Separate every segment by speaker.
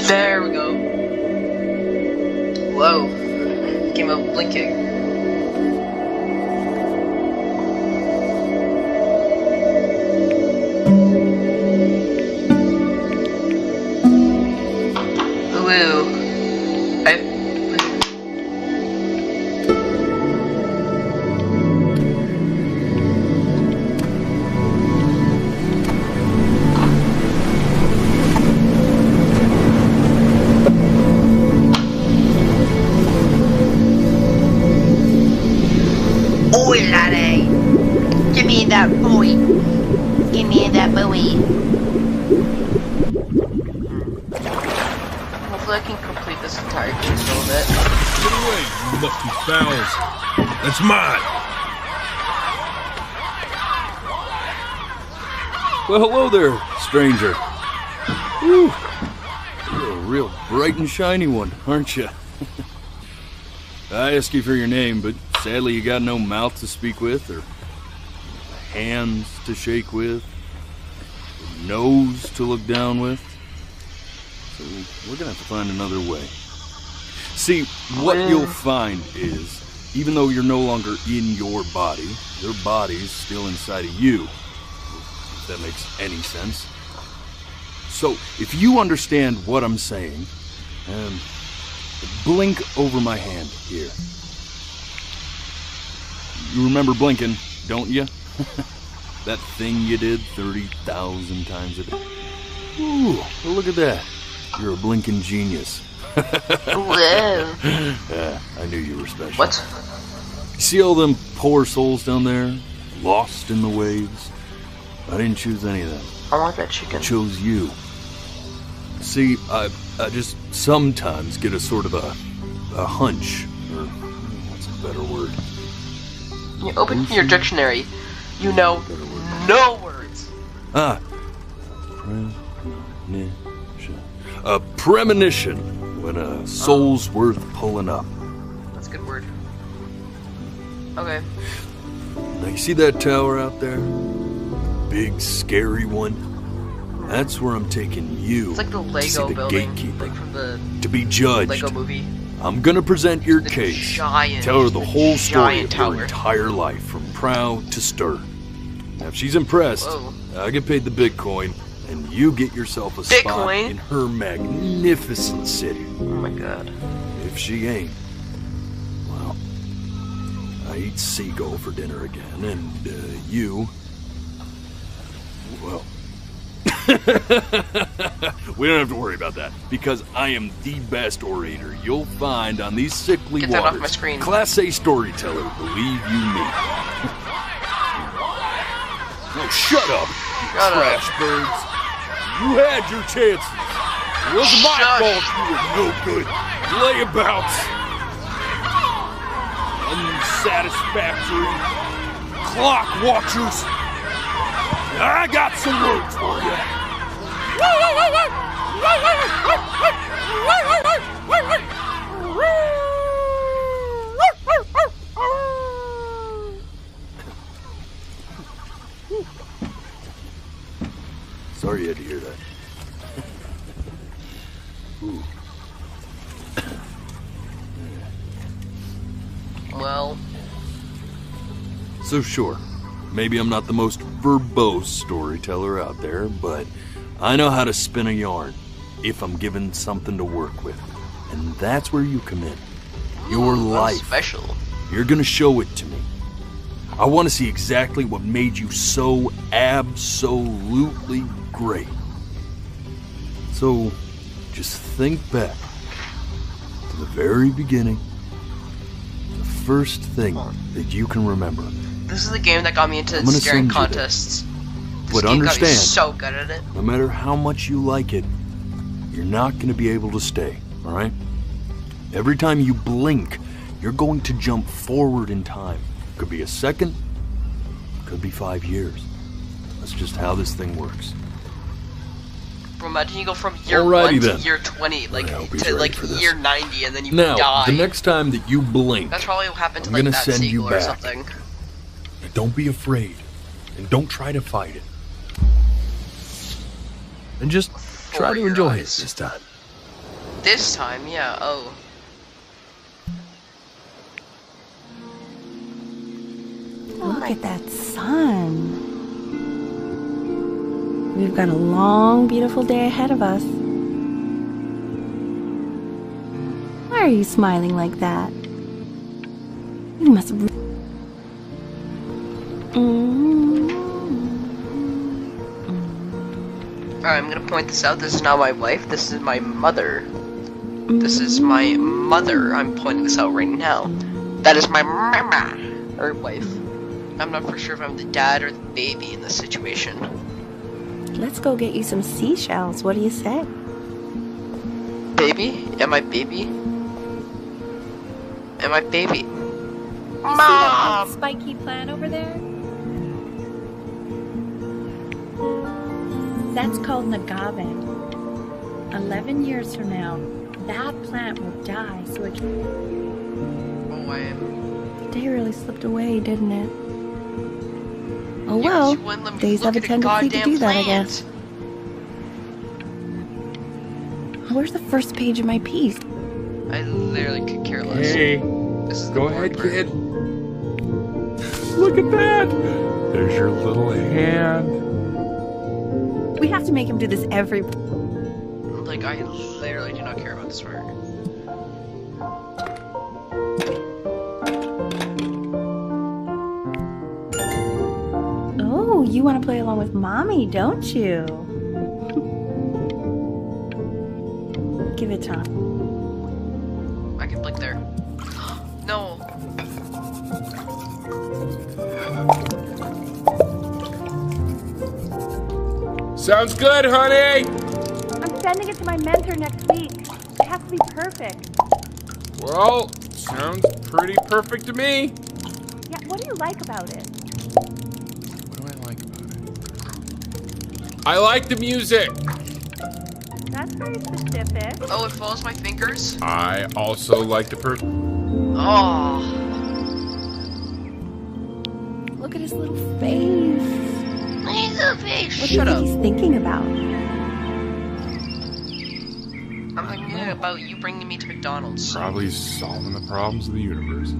Speaker 1: There we go. Whoa. Came up blinking. Woo.
Speaker 2: Oi, laddie! Give me that boy! Give me that boy!
Speaker 1: Hopefully I can complete this entire game a little bit.
Speaker 3: Get away, you lucky fowls! That's mine!
Speaker 4: Well, hello there, stranger. Whew. You're a real bright and shiny one, aren't you? I asked you for your name, but sadly you got no mouth to speak with, or hands to shake with, or nose to look down with. So we're gonna have to find another way. See, what you'll find is, even though you're no longer in your body's still inside of you. If that makes any sense. So, if you understand what I'm saying, blink over my hand here. You remember blinking, don't you? That thing you did 30,000 times a day. Ooh, well, look at that. You're a blinking genius.
Speaker 2: Whoa!
Speaker 4: Yeah, I knew you were special.
Speaker 1: What?
Speaker 4: You see all them poor souls down there, lost in the waves? I didn't choose any of them.
Speaker 1: I want that chicken.
Speaker 4: I chose you. See, I just sometimes get a sort of a hunch, or what's a better word?
Speaker 1: You open your dictionary. You know no words.
Speaker 4: A premonition when a soul's worth pulling up.
Speaker 1: That's a good word. Okay.
Speaker 4: Now you see that tower out there? Big, scary one? That's where I'm taking you.
Speaker 1: It's like the
Speaker 4: to see
Speaker 1: Lego
Speaker 4: the
Speaker 1: building,
Speaker 4: gatekeeper,
Speaker 1: like from the
Speaker 4: to be judged.
Speaker 1: Lego movie.
Speaker 4: I'm gonna present your
Speaker 1: The
Speaker 4: case.
Speaker 1: giant-
Speaker 4: Tell her the whole story
Speaker 1: giant
Speaker 4: of
Speaker 1: tower.
Speaker 4: her entire life, from proud to stern. Now, if she's impressed,
Speaker 1: Whoa.
Speaker 4: I get paid the Bitcoin, and you get yourself a spot
Speaker 1: Bitcoin?
Speaker 4: in her magnificent city.
Speaker 1: Oh my god.
Speaker 4: If she ain't, well, I eat seagull for dinner again, and you, well, we don't have to worry about that, because I am the best orator you'll find on these sickly
Speaker 1: Get that off
Speaker 4: waters.
Speaker 1: my screen.
Speaker 4: Class A storyteller, believe you me. Oh, shut up, you
Speaker 1: Shut up.
Speaker 4: trash birds. You had your chances. It wasn't my
Speaker 1: Shush.
Speaker 4: fault you were no good. Layabouts. Unsatisfactory clock watchers. I got some words for you. Sorry you had to hear that. Ooh.
Speaker 1: Well,
Speaker 4: So sure, maybe I'm not the most verbose storyteller out there, but I know how to spin a yarn if I'm given something to work with. And that's where you come in. Your
Speaker 1: that's
Speaker 4: life.
Speaker 1: special.
Speaker 4: You're gonna show it to me. I want to see exactly what made you so absolutely great. So, just think back to the very beginning. The first thing that you can remember.
Speaker 1: This is the game that got me into
Speaker 4: I'm gonna
Speaker 1: staring
Speaker 4: send you this.
Speaker 1: contests. This
Speaker 4: But
Speaker 1: game got me
Speaker 4: understand,
Speaker 1: so good at it.
Speaker 4: no matter how much you like it, you're not going to be able to stay, alright? Every time you blink, you're going to jump forward in time. Could be a second, could be 5 years. That's just how this thing works.
Speaker 1: Bro, imagine you go from year
Speaker 4: Alrighty
Speaker 1: 1 to
Speaker 4: then.
Speaker 1: year 20, like,
Speaker 4: I hope he's
Speaker 1: to
Speaker 4: ready
Speaker 1: like
Speaker 4: for this.
Speaker 1: year 90, and then you
Speaker 4: Now,
Speaker 1: die.
Speaker 4: the next time that you blink,
Speaker 1: That's probably what happened to
Speaker 4: I'm
Speaker 1: like
Speaker 4: gonna
Speaker 1: that
Speaker 4: send you
Speaker 1: seagull or
Speaker 4: back.
Speaker 1: something.
Speaker 4: don't be afraid, and don't try to fight it. And just try to
Speaker 1: your
Speaker 4: enjoy it
Speaker 1: eyes.
Speaker 4: this time.
Speaker 1: this time, yeah. Oh.
Speaker 5: Look at that sun. We've got a long, beautiful day ahead of us. Why are you smiling like that? You must.
Speaker 1: Alright, I'm gonna point this out. This is not my wife. This is my mother. This is my mother. I'm pointing this out right now. That is my mama. Or wife. I'm not for sure if I'm the dad or the baby in this situation.
Speaker 5: Let's go get you some seashells. What do you say?
Speaker 1: Baby? Am I baby? Am I baby?
Speaker 5: See that spiky plant over there? That's called an agave. 11 years from now, that plant will die, so it can...
Speaker 1: Oh, I am.
Speaker 5: The day really slipped away, didn't it? Oh
Speaker 1: Yeah,
Speaker 5: well,
Speaker 1: you wouldn't let me
Speaker 5: days
Speaker 1: look
Speaker 5: have a
Speaker 1: at
Speaker 5: tendency to
Speaker 1: goddamn
Speaker 5: do that, I
Speaker 1: plant.
Speaker 5: guess. Where's the first page of my piece?
Speaker 1: I literally could care less.
Speaker 3: Hey,
Speaker 1: This is the
Speaker 3: go
Speaker 1: boring
Speaker 3: ahead,
Speaker 1: part.
Speaker 3: kid. Look at that. There's your little hand.
Speaker 5: We have to make him do this every...
Speaker 1: Like, I literally do not care about this part.
Speaker 5: Oh, you want to play along with Mommy, don't you? Give it time.
Speaker 1: I can blink there. No.
Speaker 3: Sounds good, honey.
Speaker 5: I'm sending it to my mentor next week. It has to be perfect.
Speaker 3: Well, sounds pretty perfect to me.
Speaker 5: Yeah, what do you like about it?
Speaker 3: What do I like about it? I like the music.
Speaker 5: That's very specific.
Speaker 1: Oh, it follows my fingers?
Speaker 3: I also like the
Speaker 1: Oh.
Speaker 5: Look at his little face.
Speaker 2: He's a fish.
Speaker 5: What do you
Speaker 1: Shut
Speaker 5: think
Speaker 1: up.
Speaker 5: he's thinking about?
Speaker 1: I'm thinking about you bringing me to McDonald's.
Speaker 3: Probably solving the problems of the universe.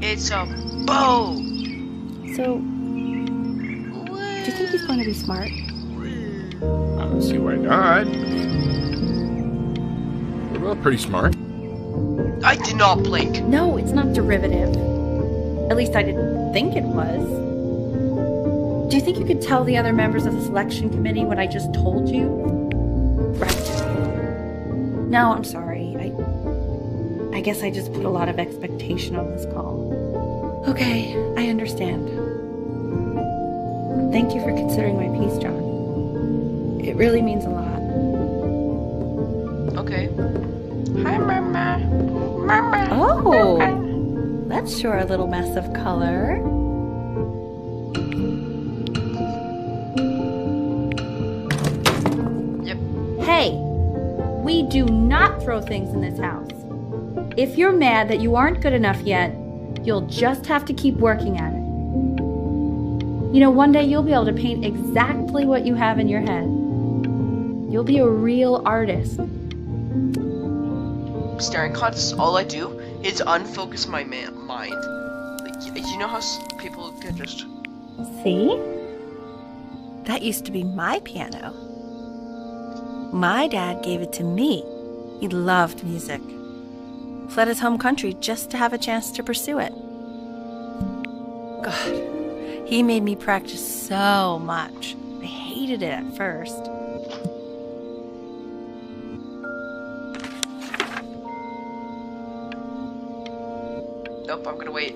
Speaker 1: It's a boat!
Speaker 5: So, do you think he's going to be smart?
Speaker 3: I don't see why not. We're both pretty smart.
Speaker 1: I did not blink.
Speaker 5: No, it's not derivative. At least I didn't think it was. Do you think you could tell the other members of the selection committee what I just told you? Right. No, I'm sorry. I guess I just put a lot of expectation on this call. Okay, I understand. Thank you for considering my piece, John. It really means a lot.
Speaker 1: Okay. Hi, Mama. Mama.
Speaker 5: Oh, that's sure a little mess of color.
Speaker 1: Yep.
Speaker 5: Hey, we do not throw things in this house. If you're mad that you aren't good enough yet, you'll just have to keep working at it. You know, one day you'll be able to paint exactly what you have in your head. You'll be a real artist.
Speaker 1: Staring contests, all I do is unfocus my mind. Like, you know how people can just...
Speaker 5: See? That used to be my piano. My dad gave it to me. He loved music. Fled his home country just to have a chance to pursue it. God, he made me practice so much. I hated it at first.
Speaker 1: Nope, I'm gonna wait.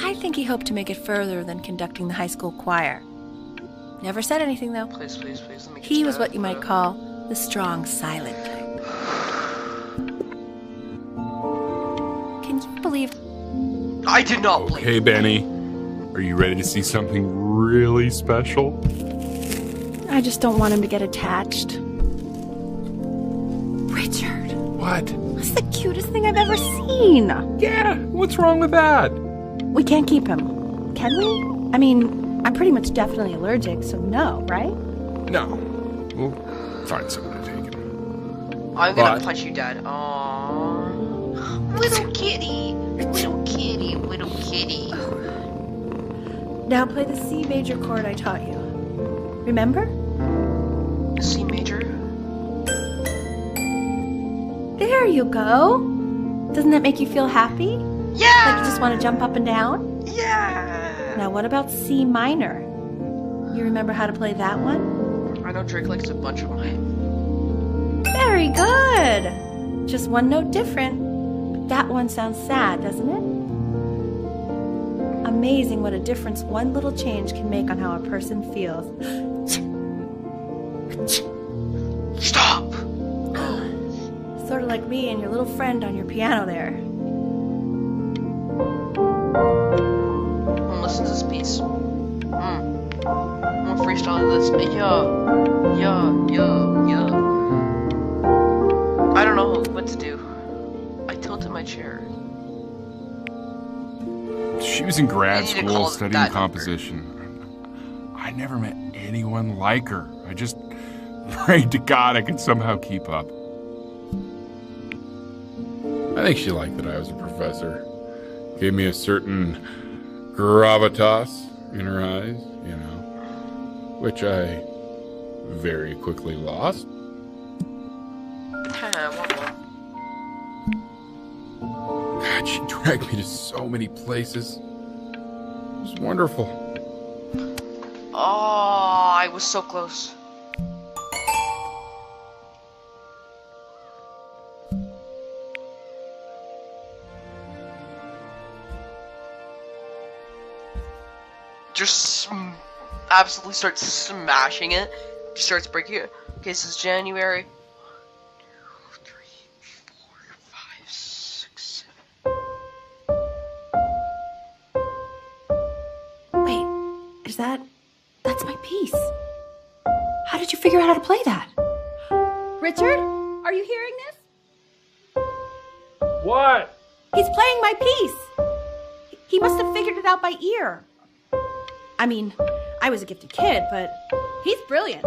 Speaker 5: I think he hoped to make it further than conducting the high school choir. Never said anything, though.
Speaker 1: Please, please, please, let me get
Speaker 5: He
Speaker 1: to
Speaker 5: was
Speaker 1: that.
Speaker 5: what you might call the strong, silent type. Can you believe...
Speaker 1: I did not blink.
Speaker 3: Hey, Benny. Are you ready to see something really special?
Speaker 5: I just don't want him to get attached. Richard,
Speaker 3: What?
Speaker 5: that's the cutest thing I've ever seen.
Speaker 3: Yeah, what's wrong with that?
Speaker 5: We can't keep him, can we? I mean, I'm pretty much definitely allergic, so no, right?
Speaker 3: No. We'll find someone to take it.
Speaker 1: I'm gonna
Speaker 3: But-
Speaker 1: punch you, Dad. Aww. Little kitty. Little kitty. Little kitty.
Speaker 5: Now play the C major chord I taught you. Remember?
Speaker 1: C major.
Speaker 5: There you go. Doesn't that make you feel happy?
Speaker 1: Yeah.
Speaker 5: Like you just want to jump up and down?
Speaker 1: Yeah.
Speaker 5: Now what about C minor? You remember how to play that one?
Speaker 1: I know Drake likes a bunch of mine.
Speaker 5: Very good. Just one note different. But that one sounds sad, doesn't it? Amazing what a difference one little change can make on how a person feels.
Speaker 1: Stop.
Speaker 5: Sort of like me and your little friend on your piano there.
Speaker 1: Listen to this piece. I'm gonna freestyle this. Yeah. I don't know what to do. I tilted my chair.
Speaker 3: She was in grad
Speaker 1: You need to
Speaker 3: school
Speaker 1: call
Speaker 3: studying
Speaker 1: that
Speaker 3: composition. I never met anyone like her. I just prayed to God I could somehow keep up. I think she liked that I was a professor. Gave me a certain gravitas in her eyes, you know, which I very quickly lost. God, she dragged me to so many places. It was wonderful.
Speaker 1: Oh, I was so close. Just absolutely starts smashing it. Just starts breaking it. Okay, this is January. 2, 3, 4, 5, 6, 7.
Speaker 5: Wait, that's my piece. How did you figure out how to play that? Richard, are you hearing this?
Speaker 3: What?
Speaker 5: He's playing my piece. He must have figured it out by ear. I mean, I was a gifted kid, but he's brilliant.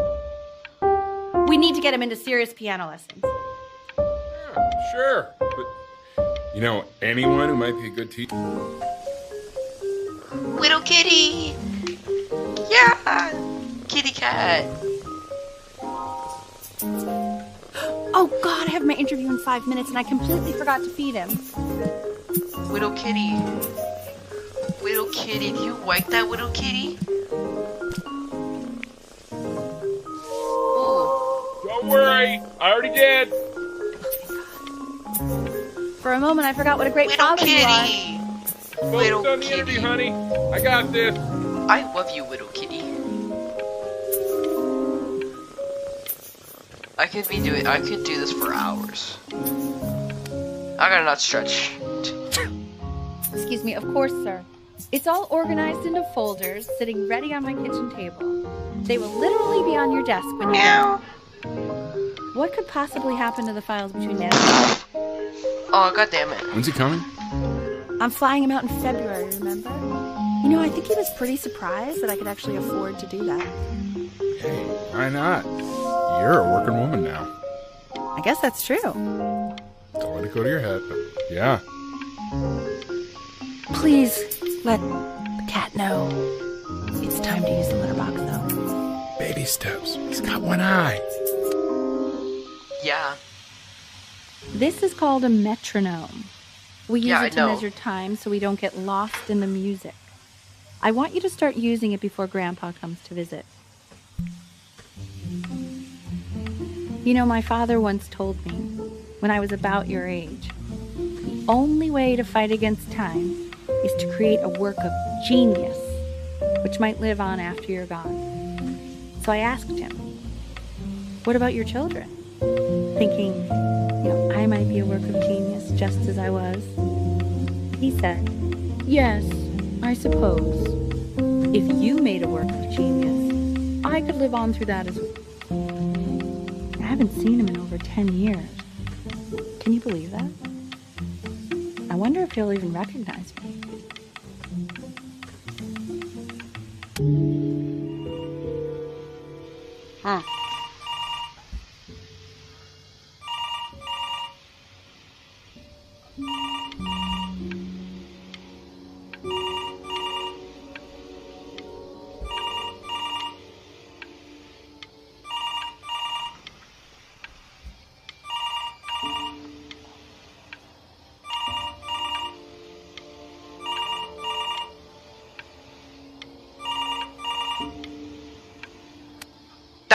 Speaker 5: We need to get him into serious piano lessons.
Speaker 3: Yeah, sure. But, you know, anyone who might be a good teacher?
Speaker 1: Little kitty! Yeah! Kitty cat!
Speaker 5: Oh God, I have my interview in 5 minutes and I completely forgot to feed him.
Speaker 1: Little kitty. Little kitty, do you like that, little kitty? Ooh.
Speaker 3: Don't worry, I already did.
Speaker 5: For a moment, I forgot what a great
Speaker 1: Little
Speaker 5: father you are.
Speaker 1: kitty!
Speaker 3: Focus on the interview, honey. I got this.
Speaker 1: I love you, little kitty. I could do this for hours. I gotta not stretch.
Speaker 5: Excuse me, of course, sir. It's all organized into folders, sitting ready on my kitchen table. They will literally be on your desk when you're done. What could possibly happen to the files between now and then?
Speaker 1: Oh, god damn it.
Speaker 3: When's he coming?
Speaker 5: I'm flying him out in February, remember? You know, I think he was pretty surprised that I could actually afford to do that.
Speaker 3: Hey, why not? You're a working woman now.
Speaker 5: I guess that's true.
Speaker 3: Don't let it go to your head, but yeah.
Speaker 5: Please let the cat know. It's time to use the litter box, though.
Speaker 3: Baby steps. He's got one eye.
Speaker 1: Yeah.
Speaker 5: This is called a metronome. We use
Speaker 1: Yeah,
Speaker 5: it
Speaker 1: I
Speaker 5: to
Speaker 1: know.
Speaker 5: measure time so we don't get lost in the music. I want you to start using it before Grandpa comes to visit. You know, my father once told me, when I was about your age, the only way to fight against time is to create a work of genius, which might live on after you're gone. So I asked him, what about your children? Thinking, you know, I might be a work of genius just as I was. He said, yes, I suppose. If you made a work of genius, I could live on through that as well. I haven't seen him in over 10 years. Can you believe that? I wonder if he'll even recognize me.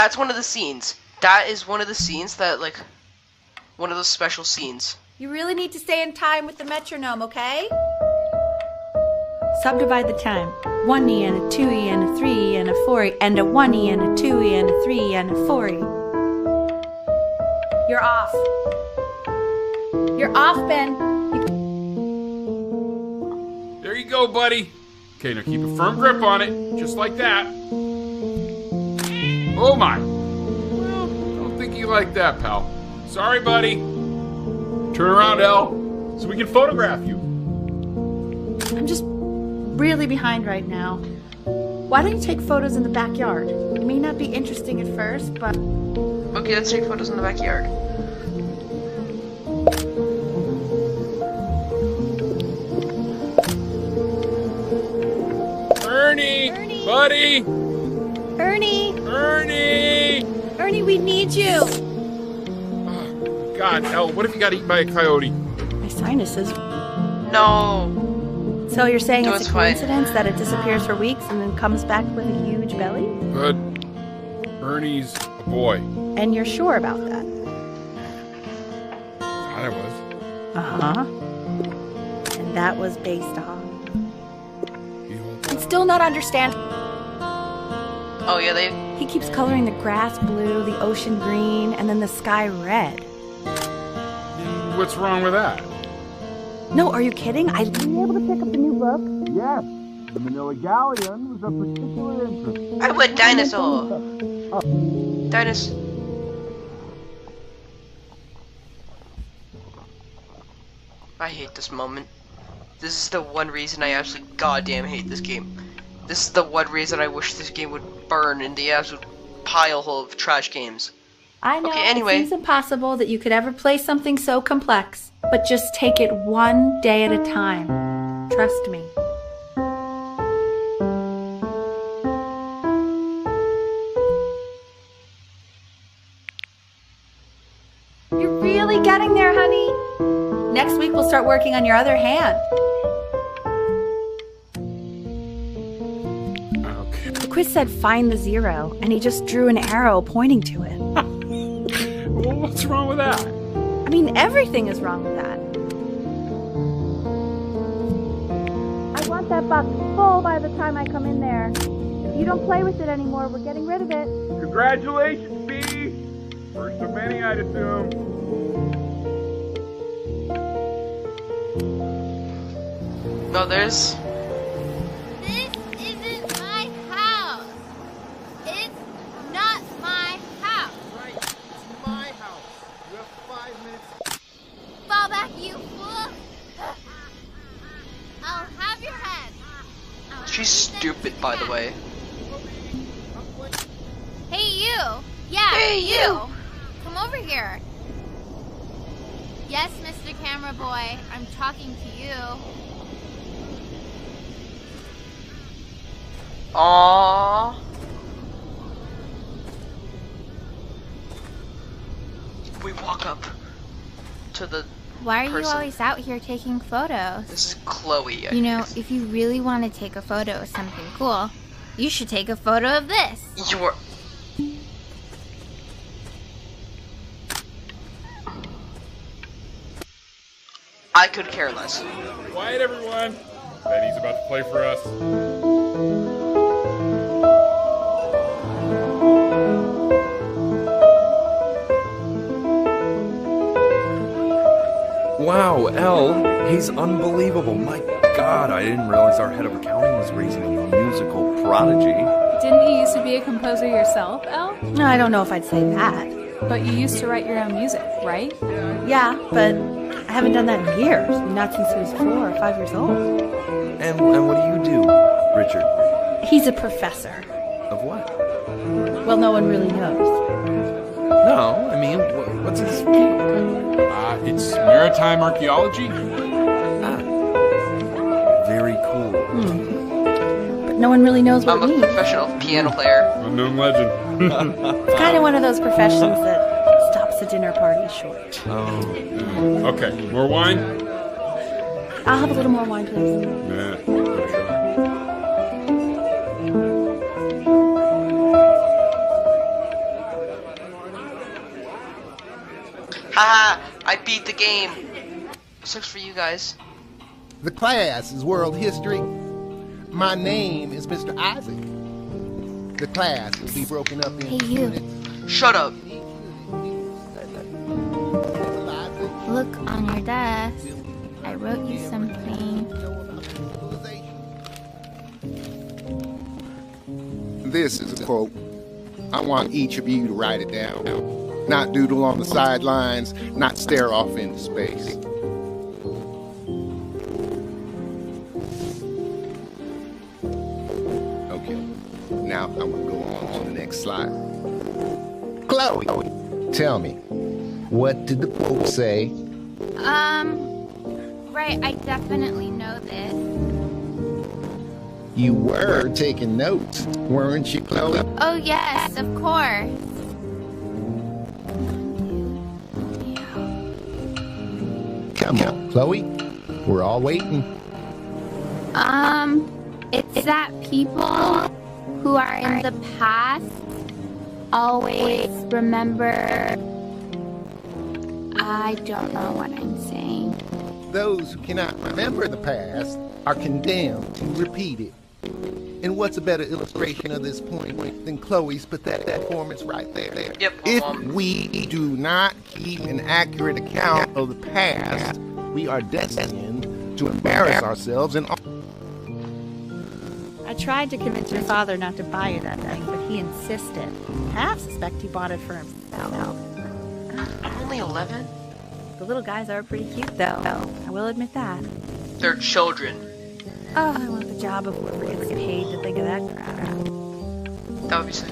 Speaker 1: That's one of the scenes. That is one of the scenes that, like, one of those special scenes.
Speaker 5: You really need to stay in time with the metronome, okay? Subdivide the time. 1E and a 2E and a 3E and a 4E and a 1E and a 2E and a 3E and a 4E. You're off. You're off, Ben.
Speaker 3: There you go, buddy. Okay, now keep a firm grip on it, just like that. Oh my. Well, don't think you like that, pal. Sorry, buddy. Turn around, Elle, so we can photograph you.
Speaker 5: I'm just really behind right now. Why don't you take photos in the backyard? It may not be interesting at first, but...
Speaker 1: Okay, let's take photos in the backyard.
Speaker 3: Ernie! Buddy!
Speaker 5: Ernie!
Speaker 3: Ernie!
Speaker 5: Ernie, we need you!
Speaker 3: Oh, God, Elle, what if you got eaten by a coyote?
Speaker 5: My sinuses.
Speaker 1: No.
Speaker 5: So you're saying
Speaker 1: No,
Speaker 5: it's
Speaker 1: it's
Speaker 5: a
Speaker 1: fine.
Speaker 5: coincidence that it disappears for weeks and then comes back with a huge belly?
Speaker 3: But Ernie's a boy.
Speaker 5: And you're sure about that?
Speaker 3: Thought I was.
Speaker 5: Uh-huh. And that was based on...
Speaker 3: The old-
Speaker 5: I still not understand.
Speaker 1: Oh, yeah, they...
Speaker 5: He keeps coloring the grass blue, the ocean green, and then the sky red.
Speaker 3: What's wrong with that?
Speaker 5: No, are you kidding? I'd be able to pick up the new book.
Speaker 4: Yes, the Manila Galleon was of particular interest.
Speaker 1: I would dinosaur. Dinosaur. I hate this moment. This is the one reason I absolutely goddamn hate this game. This is the one reason I wish this game would burn in the absolute pile hole of trash games.
Speaker 5: I know
Speaker 1: Okay, anyway.
Speaker 5: it seems impossible that you could ever play something so complex, but just take it one day at a time. Trust me. You're really getting there, honey. Next week we'll start working on your other hand.
Speaker 3: Okay.
Speaker 5: The quiz said find the zero, and he just drew an arrow pointing to it.
Speaker 3: Well, what's wrong with that?
Speaker 5: I mean, everything is wrong with that. I want that box full by the time I come in there. If you don't play with it anymore, we're getting rid of it.
Speaker 3: Congratulations, B! First of many, I'd assume.
Speaker 1: No, there's...
Speaker 2: This isn't my house. It's not my house.
Speaker 6: Right, it's my house. You have 5 minutes.
Speaker 2: Fall back, you fool. I'll have your head. I'll
Speaker 1: She's
Speaker 2: leave them
Speaker 1: stupid,
Speaker 2: to
Speaker 1: by the
Speaker 2: death.
Speaker 1: way.
Speaker 2: Hey, you. Yeah,
Speaker 1: Hey, you.
Speaker 2: Come over here. Yes, Mr. Camera Boy, I'm talking to you.
Speaker 1: Aww. We walk up to the...
Speaker 2: Why are you
Speaker 1: person.
Speaker 2: always out here taking photos?
Speaker 1: This is Chloe.
Speaker 2: You know, if you really want to take a photo of something cool, you should take a photo of this.
Speaker 1: You're... I could care less.
Speaker 3: Quiet, everyone. Betty's about to play for us.
Speaker 4: Wow, Elle, he's unbelievable. My God, I didn't realize our head of accounting was raising a musical prodigy.
Speaker 7: Didn't you used to be a composer yourself, Elle?
Speaker 5: No, I don't know if I'd say that.
Speaker 7: But you used to write your own music, right?
Speaker 5: Yeah, but I haven't done that in years. Not since he was 4 or 5 years old.
Speaker 4: And what do you do, Richard?
Speaker 5: He's a professor.
Speaker 4: Of what?
Speaker 5: Well, no one really knows.
Speaker 4: No, I mean, what's his field?
Speaker 3: It's maritime archaeology.
Speaker 4: Ah, very cool.
Speaker 5: But no one really knows what
Speaker 1: I'm
Speaker 5: it
Speaker 1: a
Speaker 5: means.
Speaker 1: professional piano player.
Speaker 3: Unknown legend.
Speaker 5: It's kind of one of those professions that stops a dinner party short.
Speaker 3: Okay, more wine?
Speaker 5: I'll have a little more wine, please.
Speaker 3: Nah, no sugar.
Speaker 1: Haha, I beat the game. Sucks for you guys.
Speaker 6: The class is world history. My name is Mr. Isaac. The class will be broken up into
Speaker 2: Hey, you.
Speaker 6: units.
Speaker 1: Shut up.
Speaker 2: Look on your desk. I wrote you something.
Speaker 6: This is a quote. I want each of you to write it down. Not doodle on the sidelines, not stare off into space. Okay, now I'm gonna go on to the next slide. Chloe, tell me, what did the quote say?
Speaker 2: Right, I definitely know this.
Speaker 6: You were taking notes, weren't you, Chloe?
Speaker 2: Oh, yes, of course.
Speaker 6: Come on, Chloe. We're all waiting.
Speaker 2: It's that people who are in the past always remember. I don't know what I'm saying.
Speaker 6: Those who cannot remember the past are condemned to repeat it. And what's a better illustration of this point than Chloe's pathetic performance right there?
Speaker 1: Yep,
Speaker 6: If we do not keep an accurate account of the past, we are destined to embarrass ourselves and
Speaker 5: I tried to convince your father not to buy you that thing, but he insisted. Half suspect he bought it for himself.
Speaker 1: I'm only 11.
Speaker 5: The little guys are pretty cute, though. I will admit that.
Speaker 1: They're children.
Speaker 5: Oh, I want the job of whoever gets paid to think of that crap.
Speaker 1: That would be sick.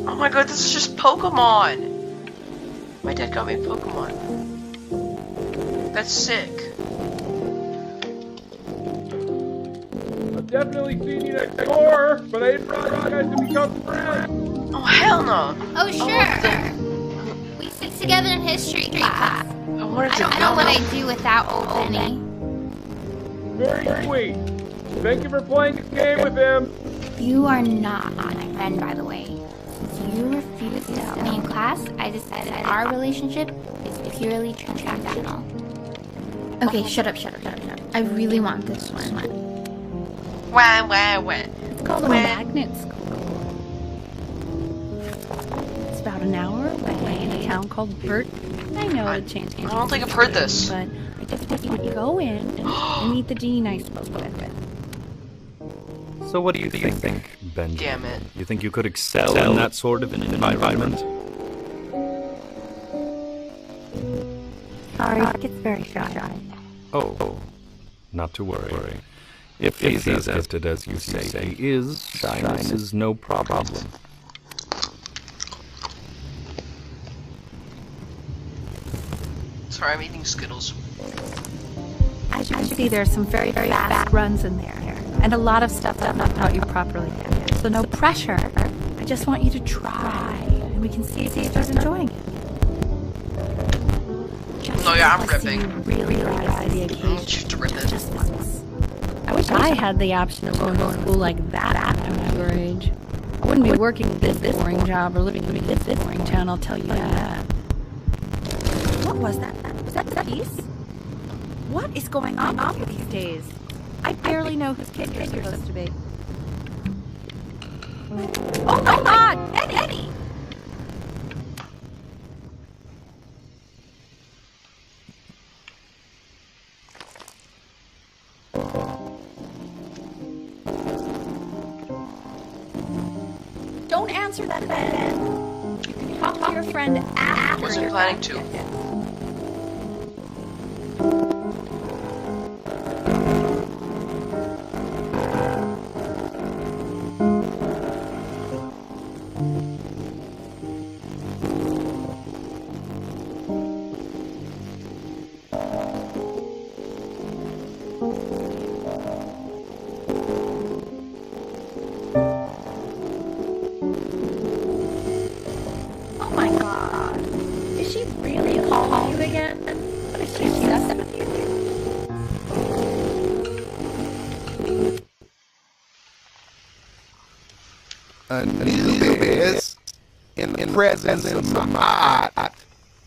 Speaker 1: Oh my god, this is just Pokemon! My dad got me Pokemon. That's sick.
Speaker 3: I've definitely seen you next door, but I didn't want you guys to become friends.
Speaker 1: Oh hell no!
Speaker 2: Oh, sure. We sit together in history class.
Speaker 1: I wanted to
Speaker 2: I don't know what I'd do without old Benny.
Speaker 3: Very sweet. Thank you for playing this game with him.
Speaker 2: You are not my friend, by the way. Since you refused to help me in class, I decided our relationship is purely transactional. Okay, shut up. I really want this one.
Speaker 1: Wah.
Speaker 5: It's called a magnet school. It's about an hour away in a town called Burt. I know it changed.
Speaker 1: I don't think I've heard this.
Speaker 5: But I just want you to go in and meet the dean I spoke with.
Speaker 4: So what do you think, Benjamin?
Speaker 1: Damn it.
Speaker 4: You think you could excel in that sort of an environment?
Speaker 5: Sorry, it's very shy.
Speaker 4: Oh, not to worry. If he's as gifted as you say he is, shyness is no problem.
Speaker 1: Sorry, I'm eating Skittles.
Speaker 5: As you can see, there's some very fast runs in there, and a lot of stuff that not taught you properly yet. So no pressure. I just want you to try, and we can see if you're enjoying it.
Speaker 1: Oh yeah, I'm ripping.
Speaker 5: Really rise the occasion.
Speaker 1: Just to rip it.
Speaker 5: Just once. I wish I had the option of going to school like that at your age. I wouldn't be working this boring job or living in this boring town, I'll tell you that. What was that? Was that the piece? What is going on with you these days? I barely know whose kid you're supposed to be. Oh my god! Eddie! Don't answer that then. You can talk to your friend after.
Speaker 1: Wasn't planning to.
Speaker 5: Oh my god. Is she really calling you again? Is she obsessed with you?
Speaker 6: Anubis, in the presence of Ma'at,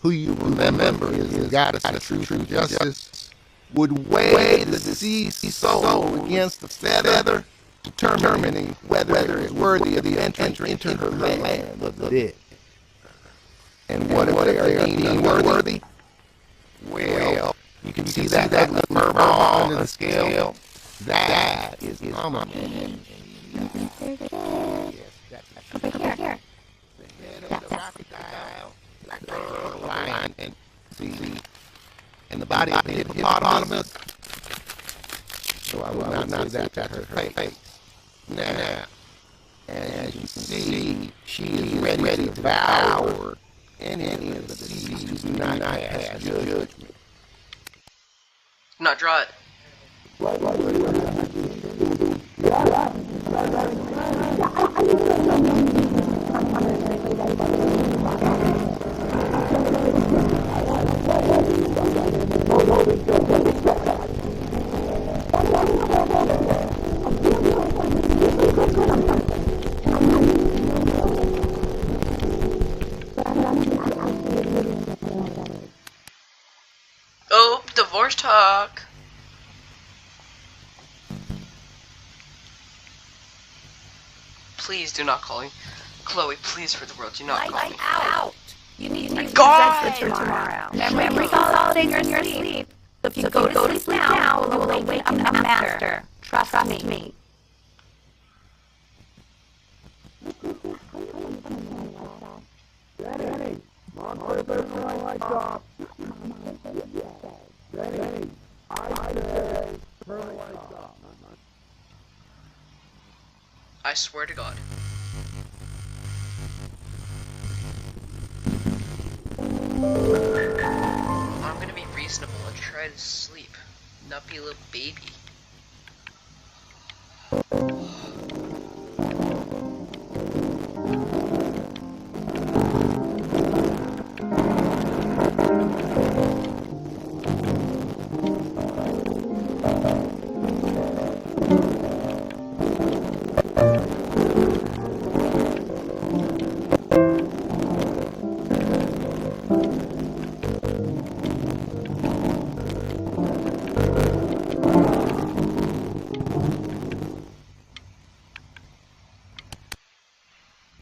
Speaker 6: who you remember is the goddess of truth and justice, would weigh the deceased soul against the feather, determining whether it is worthy of the entry into the land of the dead. And what if they are deemed unworthy? Well, you can see that ugly fur ball on the scale. That is mama.
Speaker 2: Over here.
Speaker 6: The crocodile, lion, and the body of the hippopotamus. So I will not say that's her face. Now, as you can see, she is ready to devour any of the deceased who do not pass judgment.
Speaker 1: Not draw it. Oh, divorce talk. Please do not call me. Chloe, please, for the world, do not call me.
Speaker 5: Out! You need to
Speaker 1: God!
Speaker 5: for tomorrow. Memories all in your sleep. If you go to sleep now, you will awaken a master. Trust me.
Speaker 1: I swear to God. I'm gonna be reasonable and try to sleep, not be a little baby.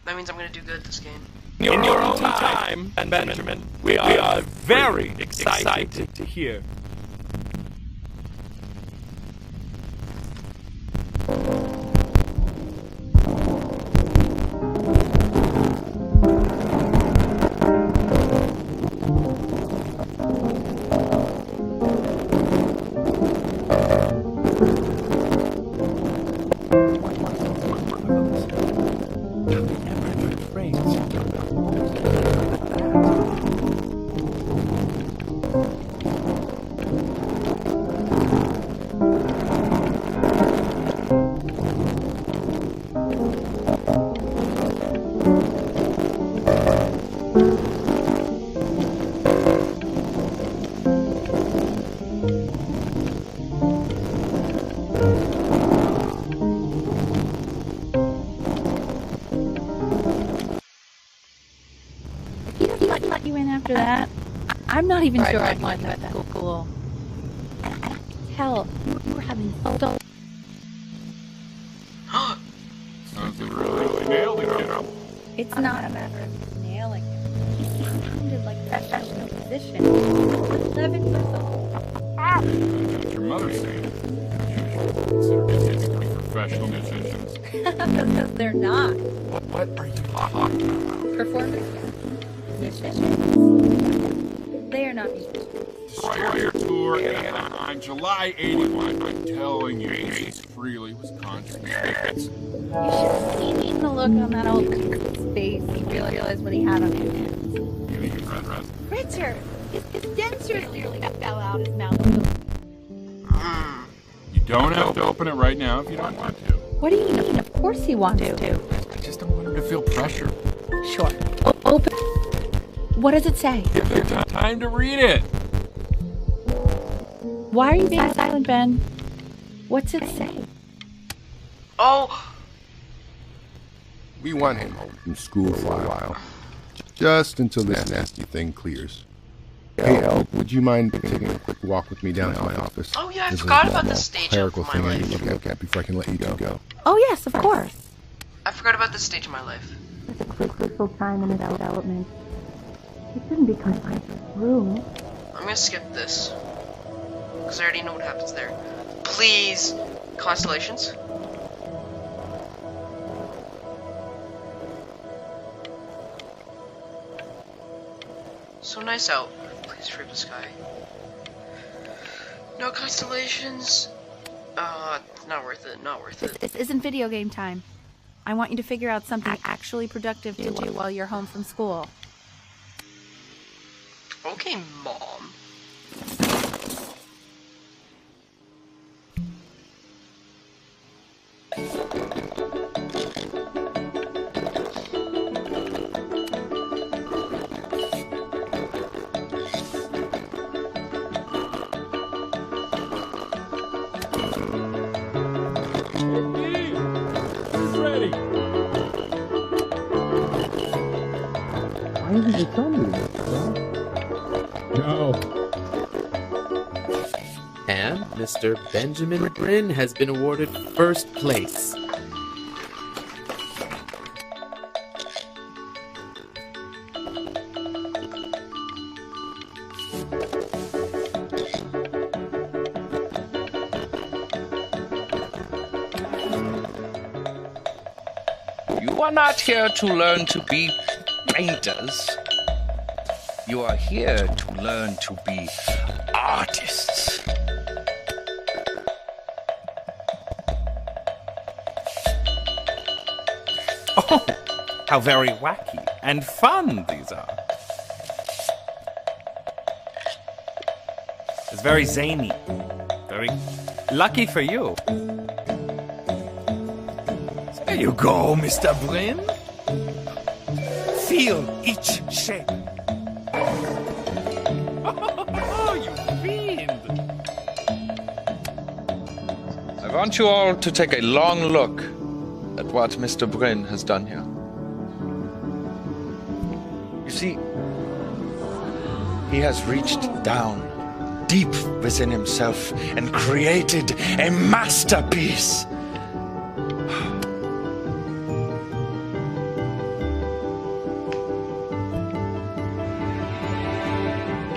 Speaker 1: That means I'm gonna do good this game.
Speaker 8: In your own time, Benjamin, we are very excited to hear.
Speaker 5: Let you in after that. I'm not even sure I'd want that cool. Hell, you were having so.
Speaker 3: Sounds like you really nailed it, kiddo.
Speaker 5: It's not a matter of nailing it. He sounded like a professional musician. 11 years old.
Speaker 3: That's what your mother saying. Consider kids to be professional musicians.
Speaker 5: Because they're not.
Speaker 3: What are you talking about?
Speaker 5: Performance musicians. They are not musicians.
Speaker 3: Destroyer Tour on July 81. I'm telling you, Ace Frehley was conscious.
Speaker 5: You should have seen the look on that old man's face. He realized what he had on his hands. Richard! His dentures nearly fell out his mouth.
Speaker 3: You don't have to open it right now if you don't want to.
Speaker 5: What do you mean? Of course he wants to.
Speaker 3: I just don't want him to feel pressure.
Speaker 5: Sure. Open. What does it say?
Speaker 3: Give him time to read it.
Speaker 5: Why are you being silent, Ben? What's it say?
Speaker 1: Oh!
Speaker 6: We want him home from school for a while. just until this nasty thing clears. Hey, El, would you mind taking a quick walk with me down to my office?
Speaker 1: Oh yeah, I
Speaker 6: This is
Speaker 1: forgot
Speaker 6: a
Speaker 1: about
Speaker 6: normal
Speaker 1: this stage of
Speaker 6: clerical
Speaker 1: my
Speaker 6: thing I
Speaker 1: life.
Speaker 6: need to look at before I can let you go.
Speaker 5: Oh, yes, of course.
Speaker 1: I forgot about this stage of my life.
Speaker 2: It's a crucial time in its development. It shouldn't be confined to a room.
Speaker 1: I'm gonna skip this. Because I already know what happens there. Please, constellations. So nice out. Please free the sky. No constellations. Not worth it, not worth it.
Speaker 5: This isn't video game time. I want you to figure out something actually productive to do while you're home from school.
Speaker 1: Okay, Mom.
Speaker 8: Who's ready?
Speaker 6: Why didn't you tell me this,
Speaker 3: No.
Speaker 9: And Mr. Benjamin Bryn has been awarded first place.
Speaker 10: You are not here to learn to be painters. You are here to learn to be artists.
Speaker 8: Oh, how very wacky and fun these are. It's very zany. Very lucky for you. There you go, Mr. Bryn. Feel each shape. Oh, you fiend!
Speaker 10: I want you all to take a long look at what Mr. Bryn has done here. You see, he has reached down deep within himself and created a masterpiece.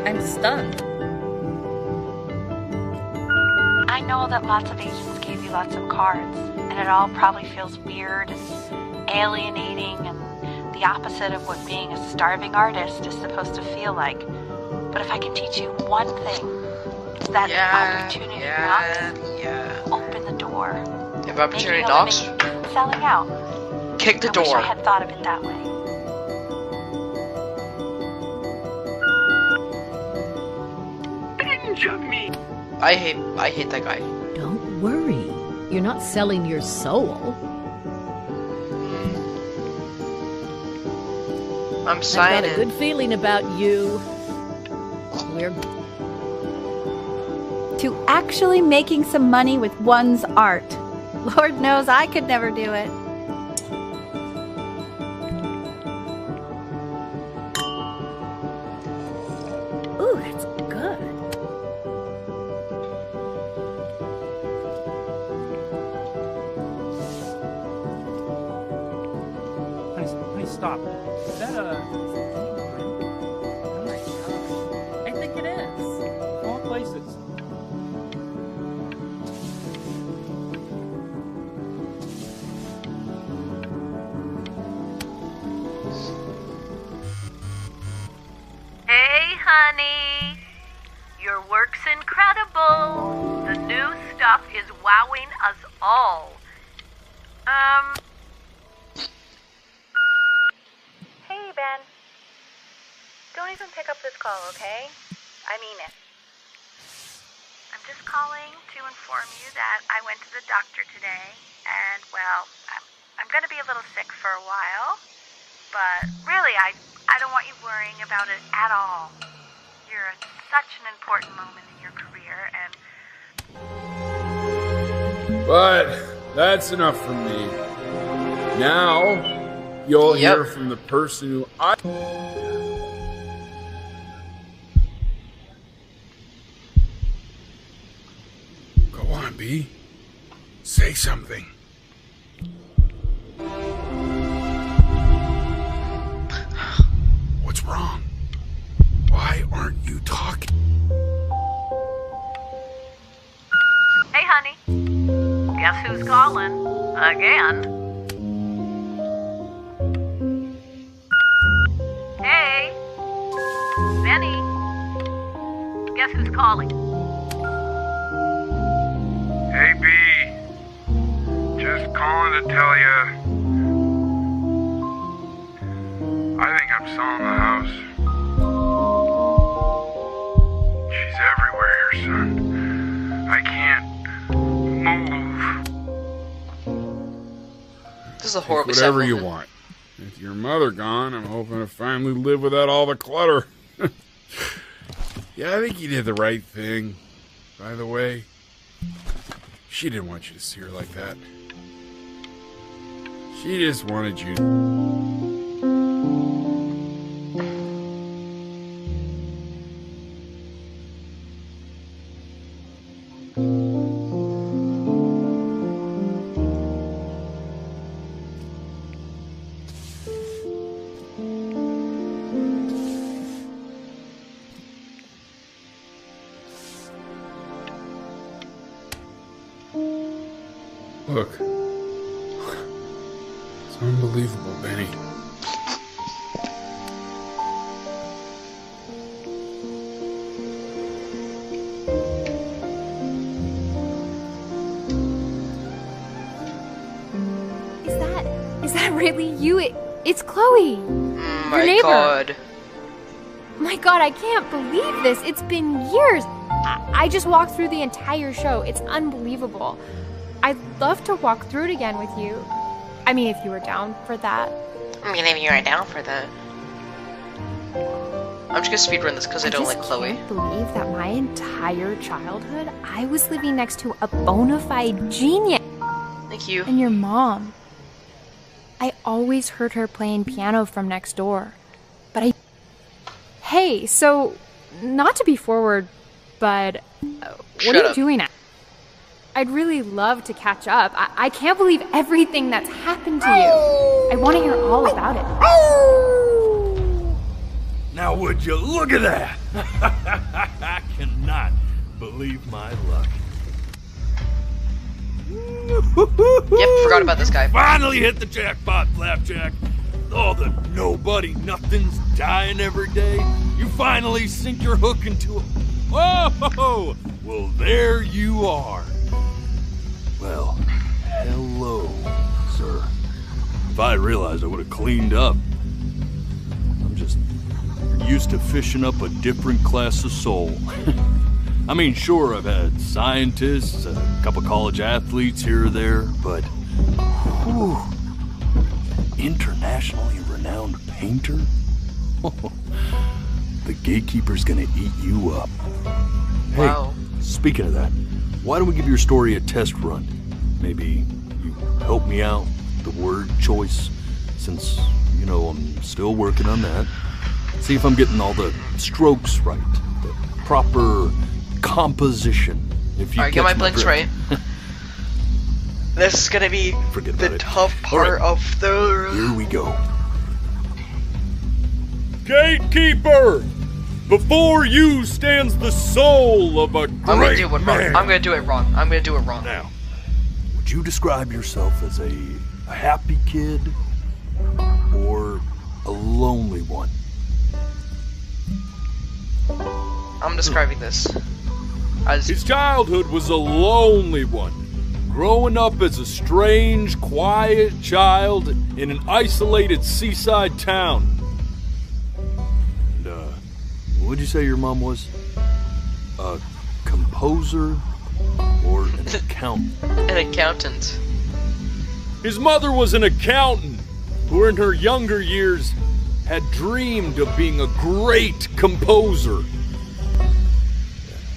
Speaker 5: I'm stunned.
Speaker 11: I know that lots of agents gave you lots of cards, and it all probably feels weird and alienating and the opposite of what being a starving artist is supposed to feel like. But if I can teach you one thing, it's that opportunity knocks. Open the door.
Speaker 1: If opportunity
Speaker 11: Maybe
Speaker 1: knocks,
Speaker 11: you'll make selling out.
Speaker 1: kick the
Speaker 11: I wish
Speaker 1: door.
Speaker 11: I had thought of it that way.
Speaker 10: Benjamin!
Speaker 1: I hate that guy.
Speaker 12: Don't worry. You're not selling your soul.
Speaker 1: I'm
Speaker 12: I've got
Speaker 1: signing.
Speaker 12: a good feeling about you. We're
Speaker 5: To actually making some money with one's art. Lord knows I could never do it. Ooh, that's good.
Speaker 8: Honey, stop. Is that a... Oh my gosh. I think it is. All places.
Speaker 11: Hey, honey. Your work's incredible. The new stuff is wowing us all. Hey, Ben. Don't even pick up this call, okay? I mean it. I'm just calling to inform you that I went to the doctor today, and, well, I'm going to be a little sick for a while. But really, I don't want you worrying about it at all. You're at such an important moment in your career, and...
Speaker 3: But that's enough from me. Now, you'll hear from the person who I... Go on, B. Say something. What's wrong? Why aren't you talking?
Speaker 11: Hey, honey. Guess who's calling? Again. Hey. Benny. Guess who's calling?
Speaker 13: Hey, B. Just calling to tell you. I think I'm selling the house. She's everywhere here, son. I can't move.
Speaker 1: This is a horrible
Speaker 3: Whatever you want. With your mother gone, I'm hoping to finally live without all the clutter. Yeah, I think you did the right thing. By the way, she didn't want you to see her like that. She just wanted you to... Look. It's unbelievable, Benny.
Speaker 2: Is that really you? It's Chloe.
Speaker 1: My
Speaker 2: neighbor.
Speaker 1: God.
Speaker 2: My God, I can't believe this. It's been years. I just walked through the entire show. It's unbelievable. I'd love to walk through it again with you. I mean, if you were down for that.
Speaker 1: I mean, if you were down for that. I'm just gonna speedrun this because I don't like Chloe.
Speaker 2: I can't believe that my entire childhood, I was living next to a bona fide genius.
Speaker 1: Thank you.
Speaker 2: And your mom. I always heard her playing piano from next door. But I... Hey, so, not to be forward, but what are you doing at? I'd really love to catch up. I can't believe everything that's happened to you. I want to hear all about it.
Speaker 4: Now would you look at that? I cannot believe my luck.
Speaker 1: Yep, forgot about this guy.
Speaker 4: Finally hit the jackpot, Flapjack. All the nobody nothings dying every day. You finally sink your hook into a... Whoa! Well, there you are. Well, hello, sir. If I had realized, I would have cleaned up. I'm just used to fishing up a different class of soul. I mean, sure, I've had scientists, a couple college athletes here or there, but... Whew, internationally renowned painter? The gatekeeper's gonna eat you up. Hey,
Speaker 1: wow.
Speaker 4: Speaking of that, why don't we give your story a test run? Maybe you help me out with the word choice, since, you know, I'm still working on that. See if I'm getting all the strokes right, the proper composition. If you
Speaker 1: Alright, get my blinks right. This is gonna be the tough part of the...
Speaker 4: Here we go.
Speaker 3: Gatekeeper! Before you stands the soul of a great man.
Speaker 1: I'm gonna do it wrong. I'm gonna do it wrong.
Speaker 4: Now, would you describe yourself as a happy kid or a lonely one?
Speaker 1: I'm describing this as...
Speaker 3: His childhood was a lonely one. Growing up as a strange, quiet child in an isolated seaside town.
Speaker 4: What'd you say your mom was? A composer or an accountant?
Speaker 1: An accountant.
Speaker 3: His mother was an accountant who in her younger years had dreamed of being a great composer.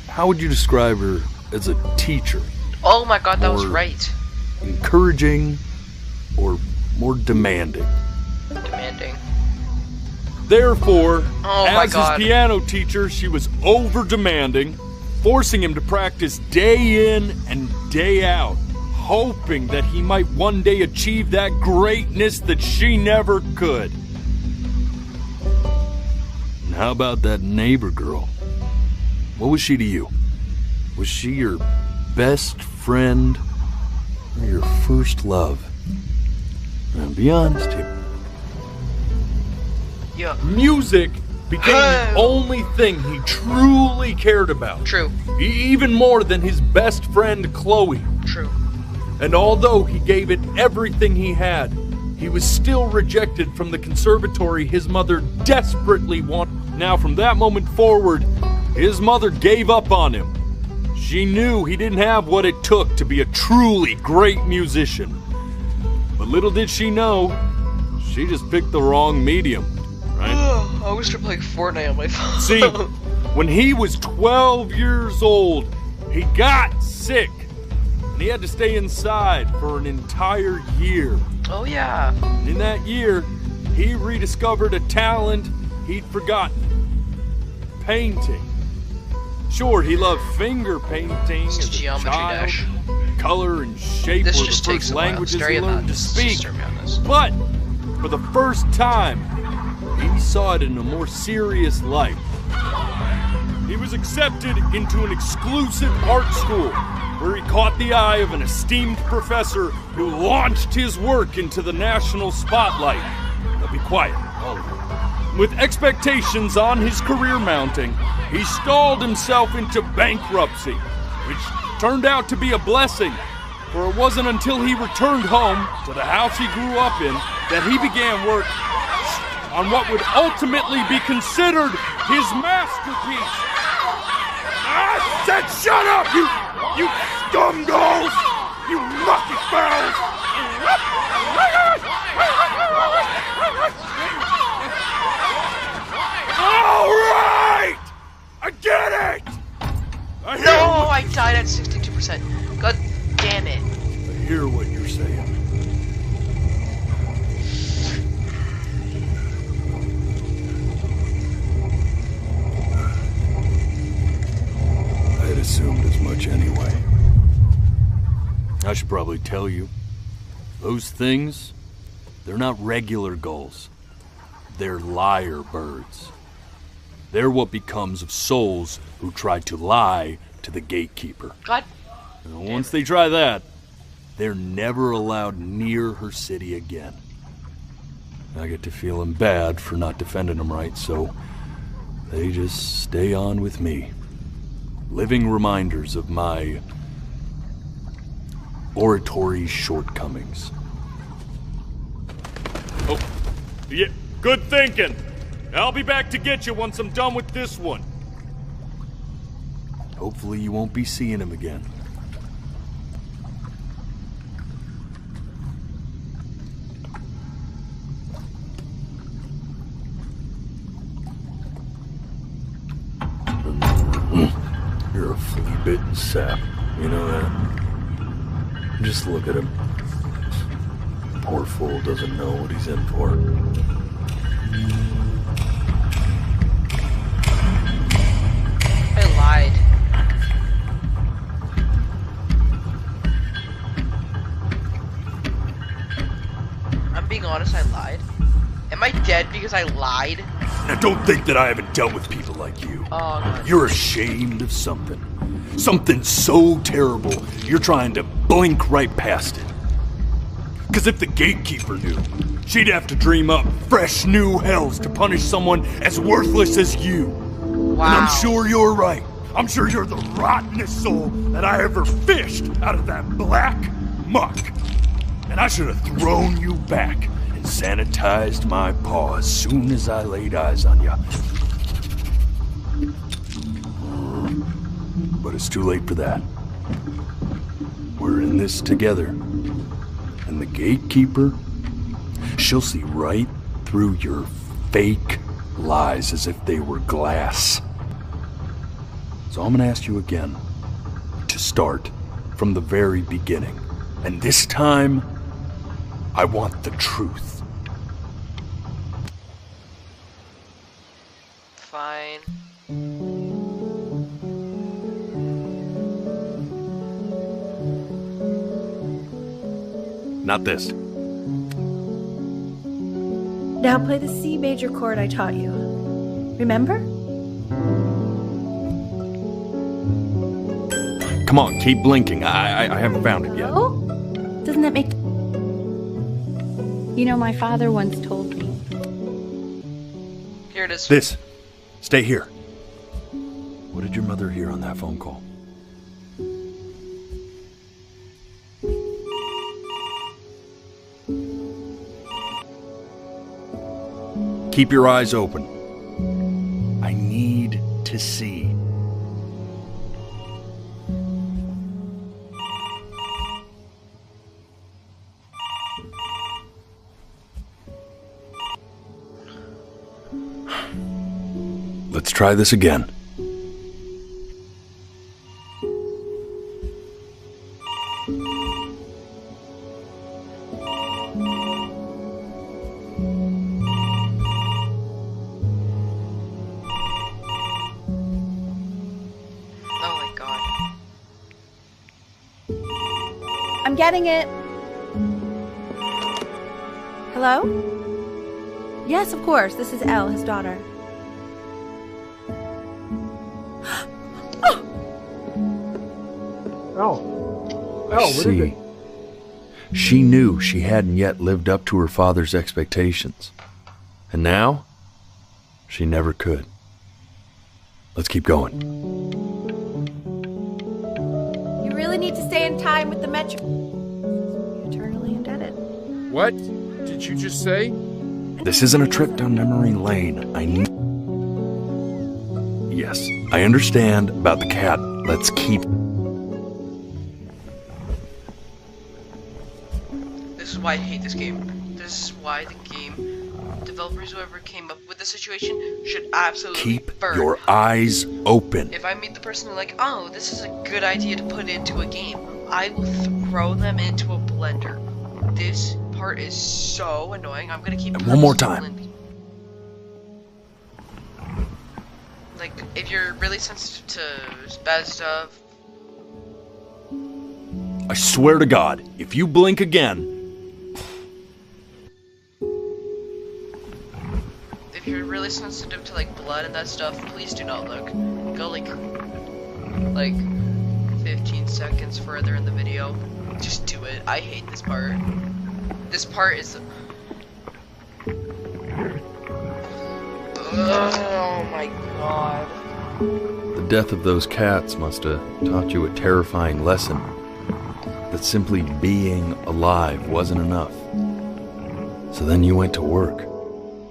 Speaker 4: How would you describe her as a teacher?
Speaker 1: Oh my God, that was right.
Speaker 4: Encouraging or more demanding?
Speaker 1: Dang.
Speaker 4: Therefore,
Speaker 1: Oh my
Speaker 4: as
Speaker 1: God.
Speaker 4: his piano teacher, she was over-demanding, forcing him to practice day in and day out, hoping that he might one day achieve that greatness that she never could. And how about that neighbor girl? What was she to you? Was she your best friend or your first love? Now, be honest here.
Speaker 1: Yeah.
Speaker 4: Music became the only thing he truly cared about.
Speaker 1: True.
Speaker 4: Even more than his best friend Chloe.
Speaker 1: True.
Speaker 4: And although he gave it everything he had, he was still rejected from the conservatory his mother desperately wanted. Now, from that moment forward, his mother gave up on him. She knew he didn't have what it took to be a truly great musician. But little did she know, she just picked the wrong medium, right?
Speaker 1: I always start playing Fortnite on my phone.
Speaker 4: See, when he was 12 years old, he got sick. And he had to stay inside for an entire year.
Speaker 1: Oh, yeah.
Speaker 4: And in that year, he rediscovered a talent he'd forgotten. Painting. Sure, he loved finger painting as a
Speaker 1: Geometry
Speaker 4: child.
Speaker 1: Dash.
Speaker 4: Color and shape
Speaker 1: This
Speaker 4: were
Speaker 1: just
Speaker 4: the
Speaker 1: takes
Speaker 4: first
Speaker 1: a while.
Speaker 4: languages
Speaker 1: Start
Speaker 4: he
Speaker 1: me on
Speaker 4: learned to
Speaker 1: this.
Speaker 4: speak.
Speaker 1: Start me on this.
Speaker 4: But, for the first time, he saw it in a more serious light. He was accepted into an exclusive art school, where he caught the eye of an esteemed professor who launched his work into the national spotlight. Now be quiet, all of you. With expectations on his career mounting, he stalled himself into bankruptcy, which turned out to be a blessing, for it wasn't until he returned home to the house he grew up in that he began work on what would ultimately be considered his masterpiece. I said shut up, you scumballs! You lucky fowls! All right! I get it! I hear
Speaker 1: No, I died at 62%. God damn it.
Speaker 4: I hear what you're saying. I had assumed as much anyway. I should probably tell you, those things, they're not regular gulls. They're lyre birds. They're what becomes of souls who try to lie to the gatekeeper.
Speaker 1: God.
Speaker 4: And once they try that, they're never allowed near her city again. I get to feeling bad for not defending them right, so they just stay on with me. Living reminders of my oratory shortcomings. Oh, yeah, good thinking. I'll be back to get you once I'm done with this one. Hopefully you won't be seeing him again. You're a flea-bitten sap, you know that? Just look at him. Poor fool doesn't know what he's in for.
Speaker 1: I lied. I'm being honest, I lied. Am I dead because I lied?
Speaker 4: Now don't think that I haven't dealt with people like you.
Speaker 1: Oh, God.
Speaker 4: You're ashamed of something. Something so terrible, you're trying to blink right past it. Because if the gatekeeper knew, she'd have to dream up fresh new hells to punish someone as worthless as you.
Speaker 1: Wow.
Speaker 4: And I'm sure you're right. I'm sure you're the rottenest soul that I ever fished out of that black muck. And I should have thrown you back and sanitized my paw as soon as I laid eyes on you. But it's too late for that. We're in this together. And the gatekeeper, she'll see right through your fake lies as if they were glass. So I'm gonna ask you again to start from the very beginning. And this time, I want the truth.
Speaker 1: fine.
Speaker 4: Not this.
Speaker 5: Now play the C major chord I taught you. Remember?
Speaker 4: Come on, keep blinking. I haven't found it yet.
Speaker 5: Oh? Doesn't that make... You know, my father once told me.
Speaker 1: Here it is.
Speaker 4: This. Stay here. What did your mother hear on that phone call? Keep your eyes open. I need to see. Let's try this again.
Speaker 5: I'm getting it. Hello? Yes, of course. This is Elle, his daughter.
Speaker 4: I see. She knew she hadn't yet lived up to her father's expectations. And now, she never could. Let's keep going.
Speaker 5: You really need to stay in time with the metro. Eternally indebted.
Speaker 3: What did you just say?
Speaker 4: This isn't a trip down memory lane. Yes, I understand about the cat. Let's keep...
Speaker 1: This is why I hate this game. This is why the game developers, whoever came up with the situation, should absolutely
Speaker 4: Keep
Speaker 1: burn.
Speaker 4: your eyes open.
Speaker 1: If I meet the person like, oh, this is a good idea to put into a game, I will throw them into a blender. This part is so annoying. I'm gonna keep.
Speaker 4: And one more time.
Speaker 1: Like, if you're really sensitive to bad stuff.
Speaker 4: I swear to God, if you blink again...
Speaker 1: If you're really sensitive to, like, blood and that stuff, please do not look. Go, like 15 seconds further in the video. Just do it. I hate this part. This part is... Oh my god.
Speaker 4: The death of those cats must have taught you a terrifying lesson. That simply being alive wasn't enough. So then you went to work.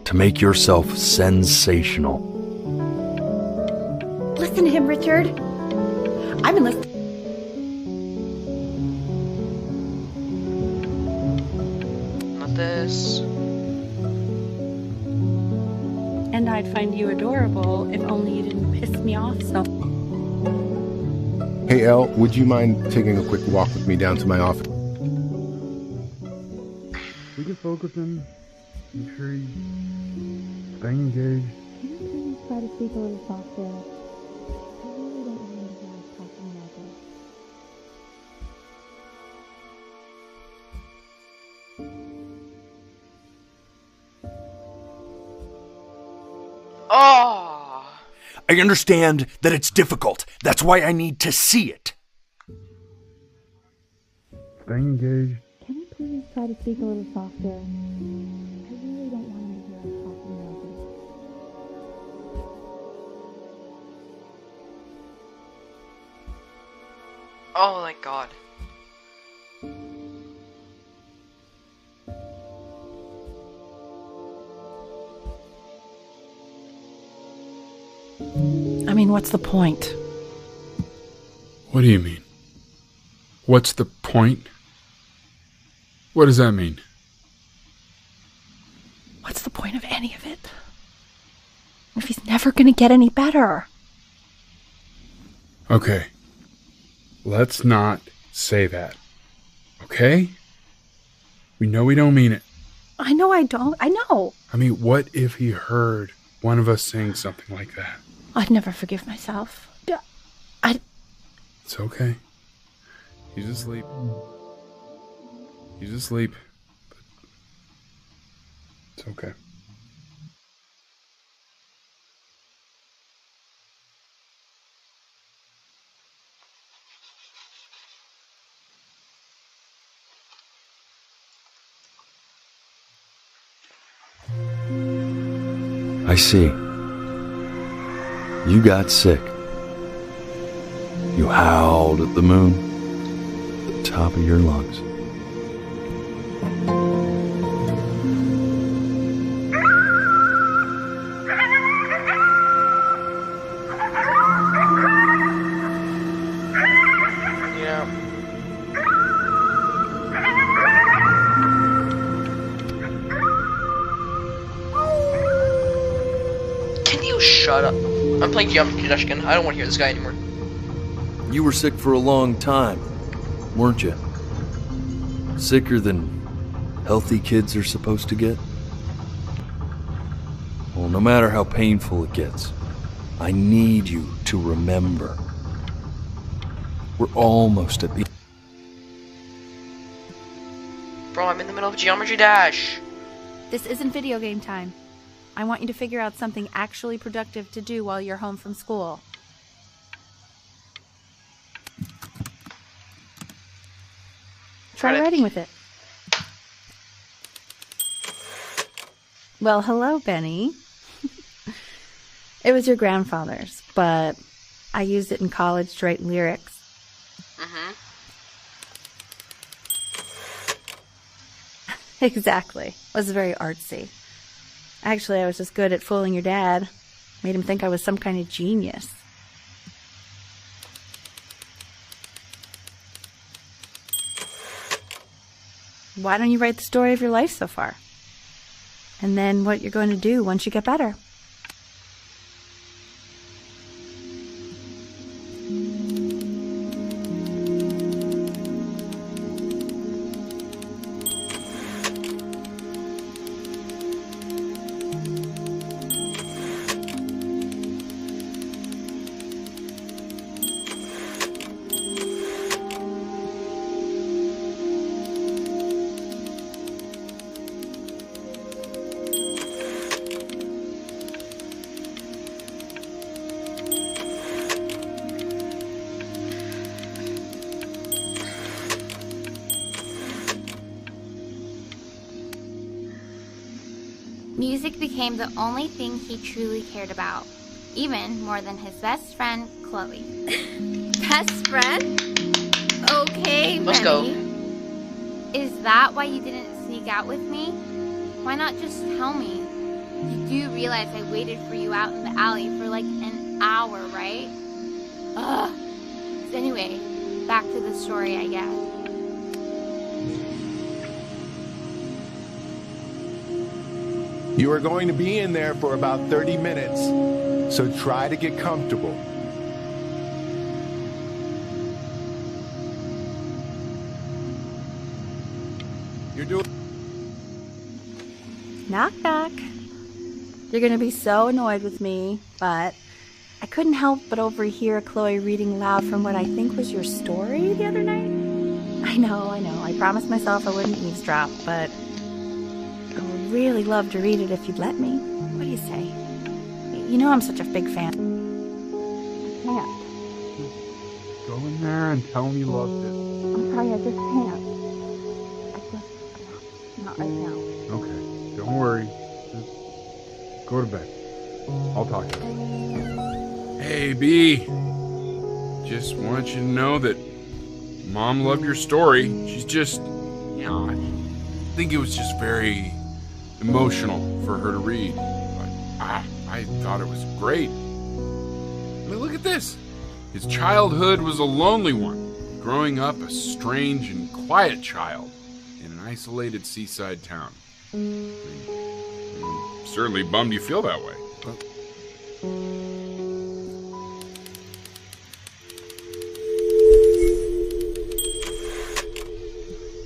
Speaker 4: To make yourself sensational.
Speaker 5: Listen to him, Richard. I've been listening.
Speaker 1: Not this.
Speaker 5: And I'd find you adorable if only you didn't piss me off so.
Speaker 6: Hey, Elle, would you mind taking a quick walk with me down to my office?
Speaker 13: We can focus in. Make sure you stay engaged.
Speaker 2: Can you please try to speak a little softer? I really don't want to hear us talking about this.
Speaker 1: Oh!
Speaker 4: I understand that it's difficult. That's why I need to see it.
Speaker 13: Stay engaged.
Speaker 2: Can we please try to speak a little softer? I really don't want to hear us talking about this.
Speaker 1: Oh my god.
Speaker 12: I mean, what's the point?
Speaker 3: What do you mean? What's the point? What does that mean?
Speaker 12: What's the point of any of it? If he's never gonna get any better.
Speaker 3: Okay. Let's not say that. Okay? We know we don't mean it.
Speaker 12: I know I don't. I know.
Speaker 3: I mean, what if he heard one of us saying something like that.
Speaker 5: I'd never forgive myself.
Speaker 3: It's okay. He's asleep. He's asleep. But it's okay.
Speaker 4: I see. You got sick. You howled at the moon at the top of your lungs.
Speaker 1: Yeah. Can you shut up? I'm playing Geometry Dash again. I don't want to hear this guy anymore.
Speaker 4: You were sick for a long time, weren't you? Sicker than healthy kids are supposed to get? Well, no matter how painful it gets, I need you to remember. We're almost at the...
Speaker 1: Bro, I'm in the middle of Geometry Dash.
Speaker 5: This isn't video game time. I want you to figure out something actually productive to do while you're home from school. Try writing with it. Well, hello, Benny. It was your grandfather's, but I used it in college to write lyrics.
Speaker 1: Mm-hmm.
Speaker 5: Exactly. It was very artsy. Actually, I was just good at fooling your dad. Made him think I was some kind of genius. Why don't you write the story of your life so far? And then what you're going to do once you get better.
Speaker 2: Music became the only thing he truly cared about, even more than his best friend, Chloe. Best friend? Okay,
Speaker 1: Let's go.
Speaker 2: Is that why you didn't sneak out with me? Why not just tell me? You do realize I waited for you out in the alley for like an hour, right? Ugh. So anyway, back to the story, I guess.
Speaker 14: You are going to be in there for about 30 minutes, so try to get comfortable.
Speaker 3: You're doing...
Speaker 5: Knock, knock. You're going to be so annoyed with me, but I couldn't help but overhear Chloe reading loud from what I think was your story the other night. I know. I promised myself I wouldn't eavesdrop, but I would really love to read it if you'd let me. What do you say? You know I'm such a big fan. Can't.
Speaker 3: Go in there and tell him you loved it.
Speaker 5: I'm sorry, I just can't. Not right now.
Speaker 3: Okay, don't worry. Just go to bed. I'll talk to you. Hey, B. Just want you to know that Mom loved your story. She's just, you know, I think it was just very emotional for her to read. But I thought it was great. I mean, look at this. His childhood was a lonely one, growing up a strange and quiet child in an isolated seaside town. I'm certainly bummed you feel that way. But...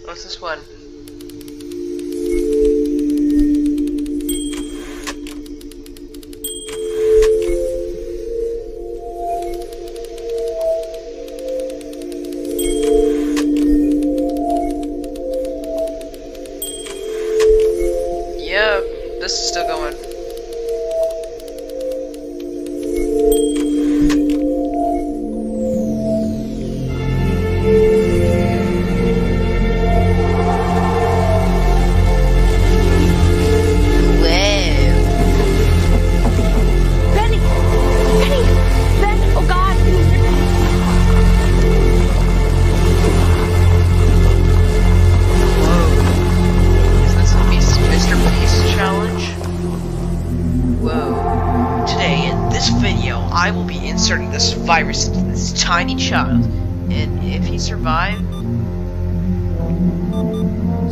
Speaker 1: What's this one? This is still going. I will be inserting this virus into this tiny child, and if he survives...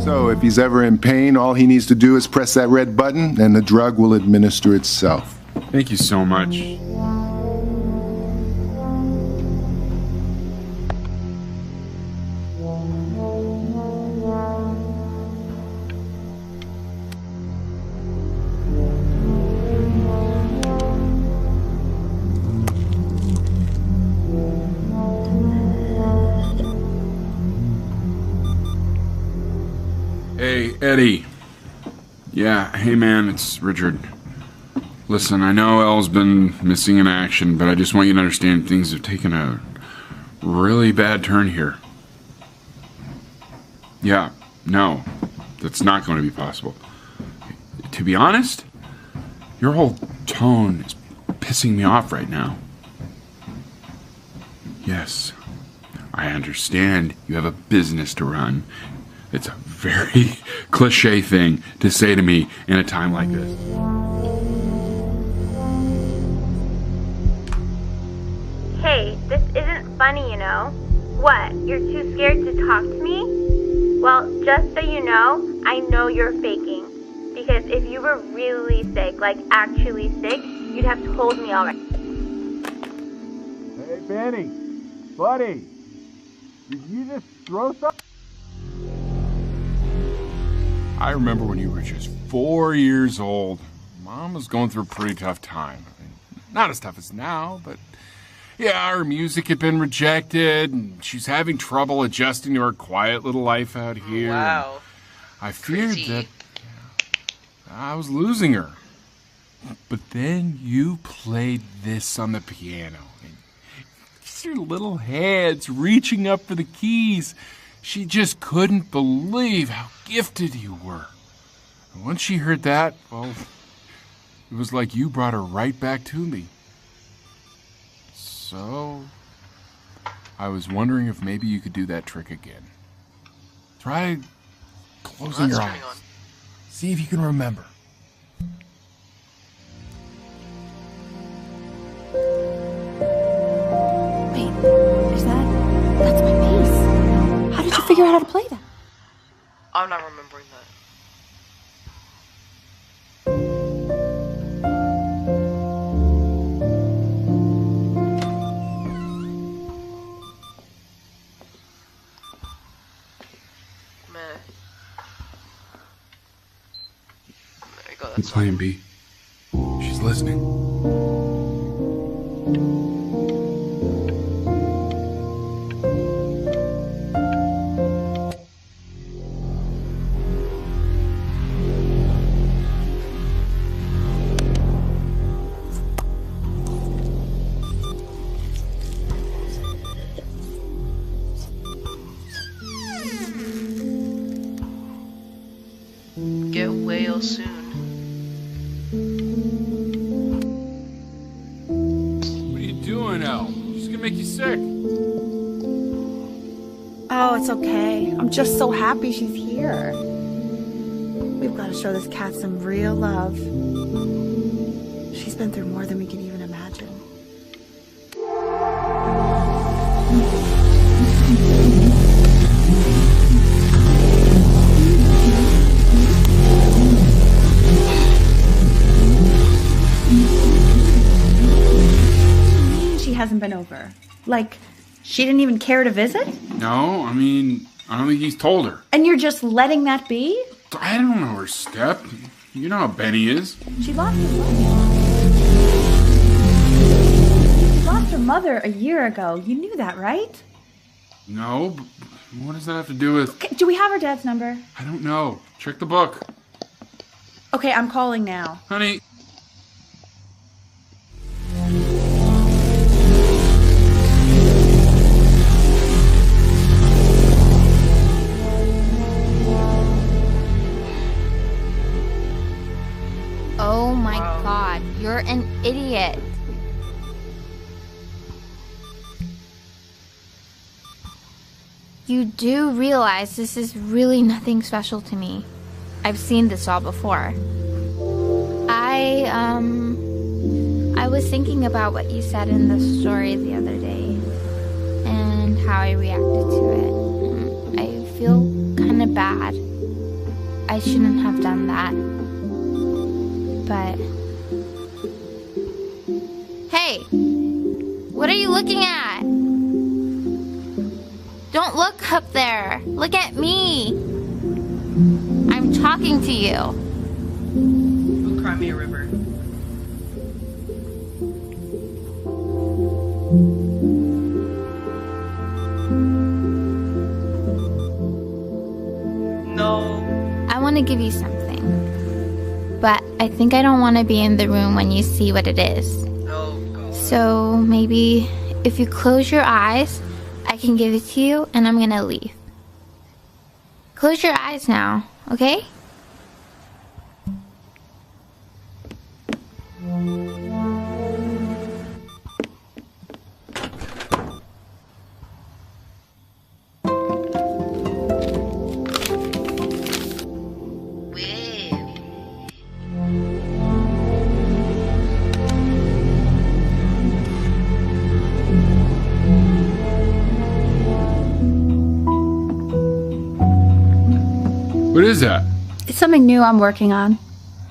Speaker 14: So, if he's ever in pain, all he needs to do is press that red button, and the drug will administer itself.
Speaker 3: Thank you so much. Hey, Eddie. Yeah, hey man, it's Richard. Listen, I know Elle's been missing in action, but I just want you to understand things have taken a really bad turn here. Yeah, no, that's not going to be possible. To be honest, your whole tone is pissing me off right now. Yes, I understand you have a business to run. It's a very cliche thing to say to me in a time like this.
Speaker 11: Hey, this isn't funny, you know. What, you're too scared to talk to me? Well, just so you know you're faking. Because if you were really sick, like actually sick, you'd have told me already.
Speaker 13: Hey, Benny. Buddy. Did you just throw something?
Speaker 3: I remember when you were just 4 years old. Mom was going through a pretty tough time. I mean, not as tough as now, but yeah, her music had been rejected, and she's having trouble adjusting to her quiet little life out here.
Speaker 1: Wow.
Speaker 3: I feared that I was losing her. But then you played this on the piano. And just your little hands reaching up for the keys. She just couldn't believe how gifted you were. And once she heard that, well, it was like you brought her right back to me. So, I was wondering if maybe you could do that trick again. Try closing your eyes. See if you can remember.
Speaker 12: Wait, that's my bass. How did you figure out how to play that?
Speaker 1: I'm not remembering that. There you go, that's
Speaker 3: Playing B. She's listening.
Speaker 1: Get well soon.
Speaker 3: What are you doing, Elle? She's gonna make you sick.
Speaker 5: Oh, it's okay. I'm just so happy she's here. We've got to show this cat some real love. She's been through more than we can even imagine. She hasn't been over. Like, she didn't even care to visit?
Speaker 3: No, I mean, I don't think he's told her.
Speaker 5: And you're just letting that be?
Speaker 3: I don't know her step. You know how Benny is.
Speaker 5: She lost her mother. She lost her mother a year ago. You knew that, right?
Speaker 3: No, but what does that have to do with...
Speaker 5: Okay, do we have her dad's number?
Speaker 3: I don't know. Check the book.
Speaker 5: Okay, I'm calling now.
Speaker 3: Honey.
Speaker 2: Oh my god, you're an idiot. You do realize this is really nothing special to me. I've seen this all before. I was thinking about what you said in the story the other day and how I reacted to it. I feel kind of bad. I shouldn't have done that. But hey, what are you looking at? Don't look up there. Look at me. I'm talking to you.
Speaker 1: Go cry me a river. No.
Speaker 2: I want to give you something, but I think I don't want to be in the room when you see what it is.
Speaker 1: Oh, God.
Speaker 2: So maybe if you close your eyes, I can give it to you and I'm gonna leave. Close your eyes now, okay?
Speaker 3: What is that?
Speaker 5: It's something new I'm working on.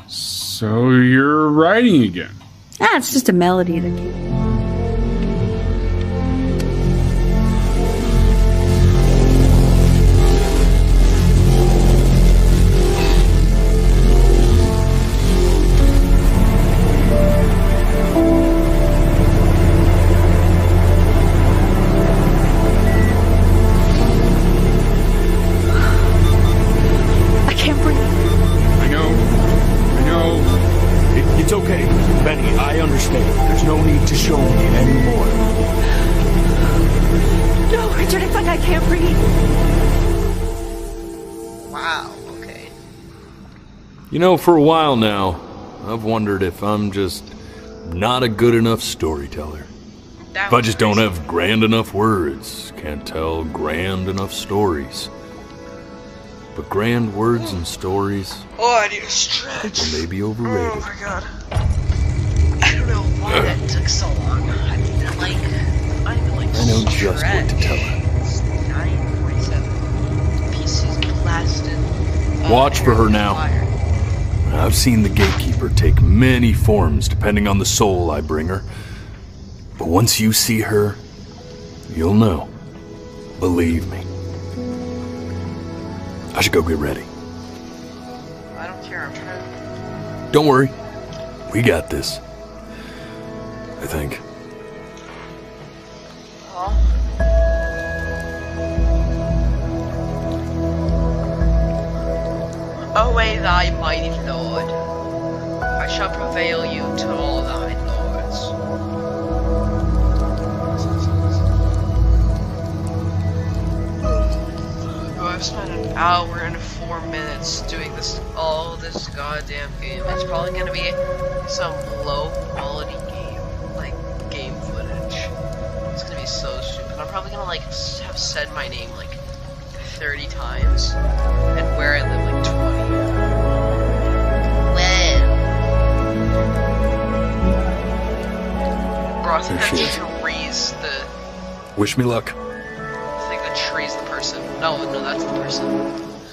Speaker 3: So you're writing again?
Speaker 5: It's just a melody that came.
Speaker 4: It's okay, Benny, I understand. There's no need to show me anymore.
Speaker 5: No, Richard, it's like I can't breathe.
Speaker 1: Wow, okay.
Speaker 4: You know, for a while now, I've wondered if I'm just not a good enough storyteller. If I just don't have grand enough words, can't tell grand enough stories. But grand words and stories
Speaker 1: I need a stretch.
Speaker 4: are maybe overrated.
Speaker 1: Oh my god. I don't know why that took so long. I feel like
Speaker 4: I know just what to tell her.
Speaker 1: It's 9:47. PC's blasted.
Speaker 4: Watch for her now. I've seen the gatekeeper take many forms depending on the soul I bring her. But once you see her, you'll know. Believe me. I should go get ready.
Speaker 1: I don't care, I'm trying to...
Speaker 4: Don't worry. We got this. I think.
Speaker 1: Away thy mighty lord. I shall prevail you to all thy lords. Oh, I've spent an hour and 4 minutes doing all this goddamn game. It's probably gonna be some low quality game footage. It's gonna be so stupid. I'm probably gonna have said my name 30 times and where I live 20. Bro, I think that tree's the...
Speaker 4: Wish me luck.
Speaker 1: I think the tree's the person. No, that's the person.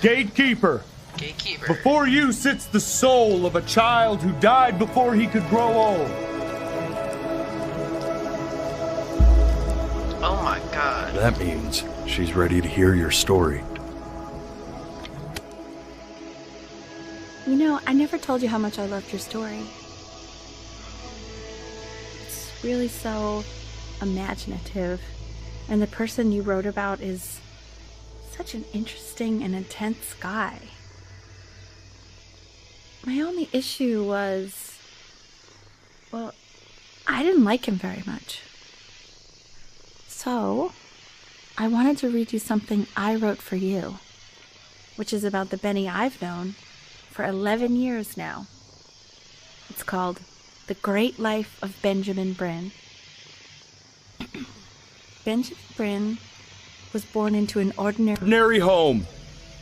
Speaker 14: Gatekeeper!
Speaker 1: Gatekeeper.
Speaker 14: Before you sits the soul of a child who died before he could grow old.
Speaker 1: Oh my god.
Speaker 4: That means she's ready to hear your story.
Speaker 5: You know, I never told you how much I loved your story. It's really so imaginative. And the person you wrote about is such an interesting and intense guy. My only issue was, well, I didn't like him very much. So, I wanted to read you something I wrote for you, which is about the Benny I've known for 11 years now. It's called The Great Life of Benjamin Bryn. Benjamin Bryn was born into an ordinary
Speaker 4: home,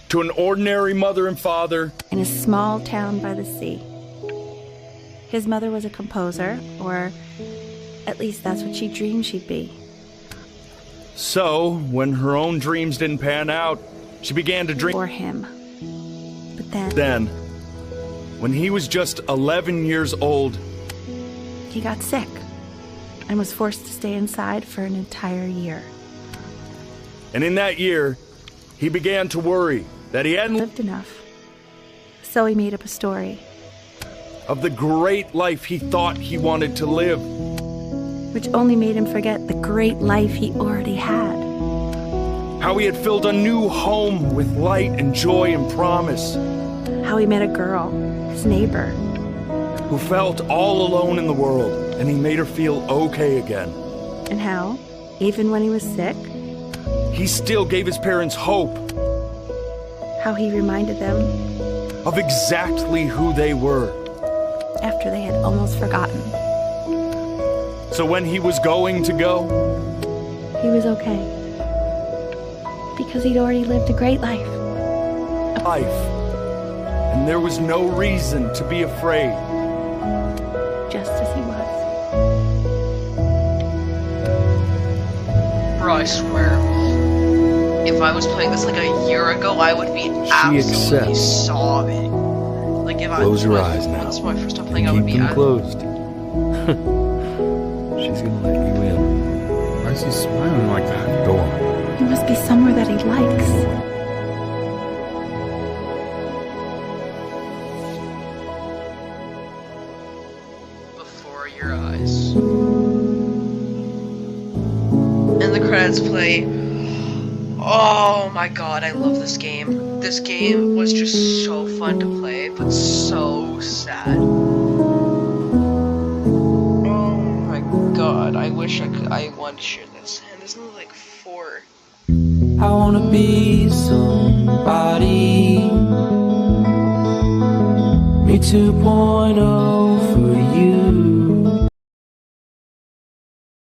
Speaker 4: to an ordinary mother and father,
Speaker 5: in a small town by the sea. His mother was a composer, or at least that's what she dreamed she'd be.
Speaker 4: So, when her own dreams didn't pan out, she began to dream
Speaker 5: for him. But
Speaker 4: then, when he was just 11 years old,
Speaker 5: he got sick and was forced to stay inside for an entire year.
Speaker 4: And in that year, he began to worry that he hadn't
Speaker 5: lived enough. So he made up a story
Speaker 4: of the great life he thought he wanted to live,
Speaker 5: which only made him forget the great life he already had.
Speaker 4: How he had filled a new home with light and joy and promise.
Speaker 5: How he met a girl, his neighbor,
Speaker 4: who felt all alone in the world, and he made her feel okay again.
Speaker 5: And how, even when he was sick,
Speaker 4: he still gave his parents hope.
Speaker 5: How he reminded them
Speaker 4: of exactly who they were,
Speaker 5: after they had almost forgotten.
Speaker 4: So when he was going to go,
Speaker 5: he was okay. Because he'd already lived a great life.
Speaker 4: And there was no reason to be afraid.
Speaker 5: Just as he was.
Speaker 1: Bro, I swear, if I was playing this like a year ago, I would be absolutely sobbing. Like if
Speaker 4: Close your eyes now.
Speaker 1: That's my first time playing. I would be.
Speaker 4: Keep them closed. She's gonna let you in.
Speaker 3: Why is he smiling like that?
Speaker 4: Go on.
Speaker 5: He must be somewhere that he likes.
Speaker 1: Before your eyes. And the credits play. Oh my god, I love this game. This game was just so fun to play, but so sad. Oh my god, I wish I wanted to share this. And there's only like 4.
Speaker 15: I wanna be somebody. Me 2.0.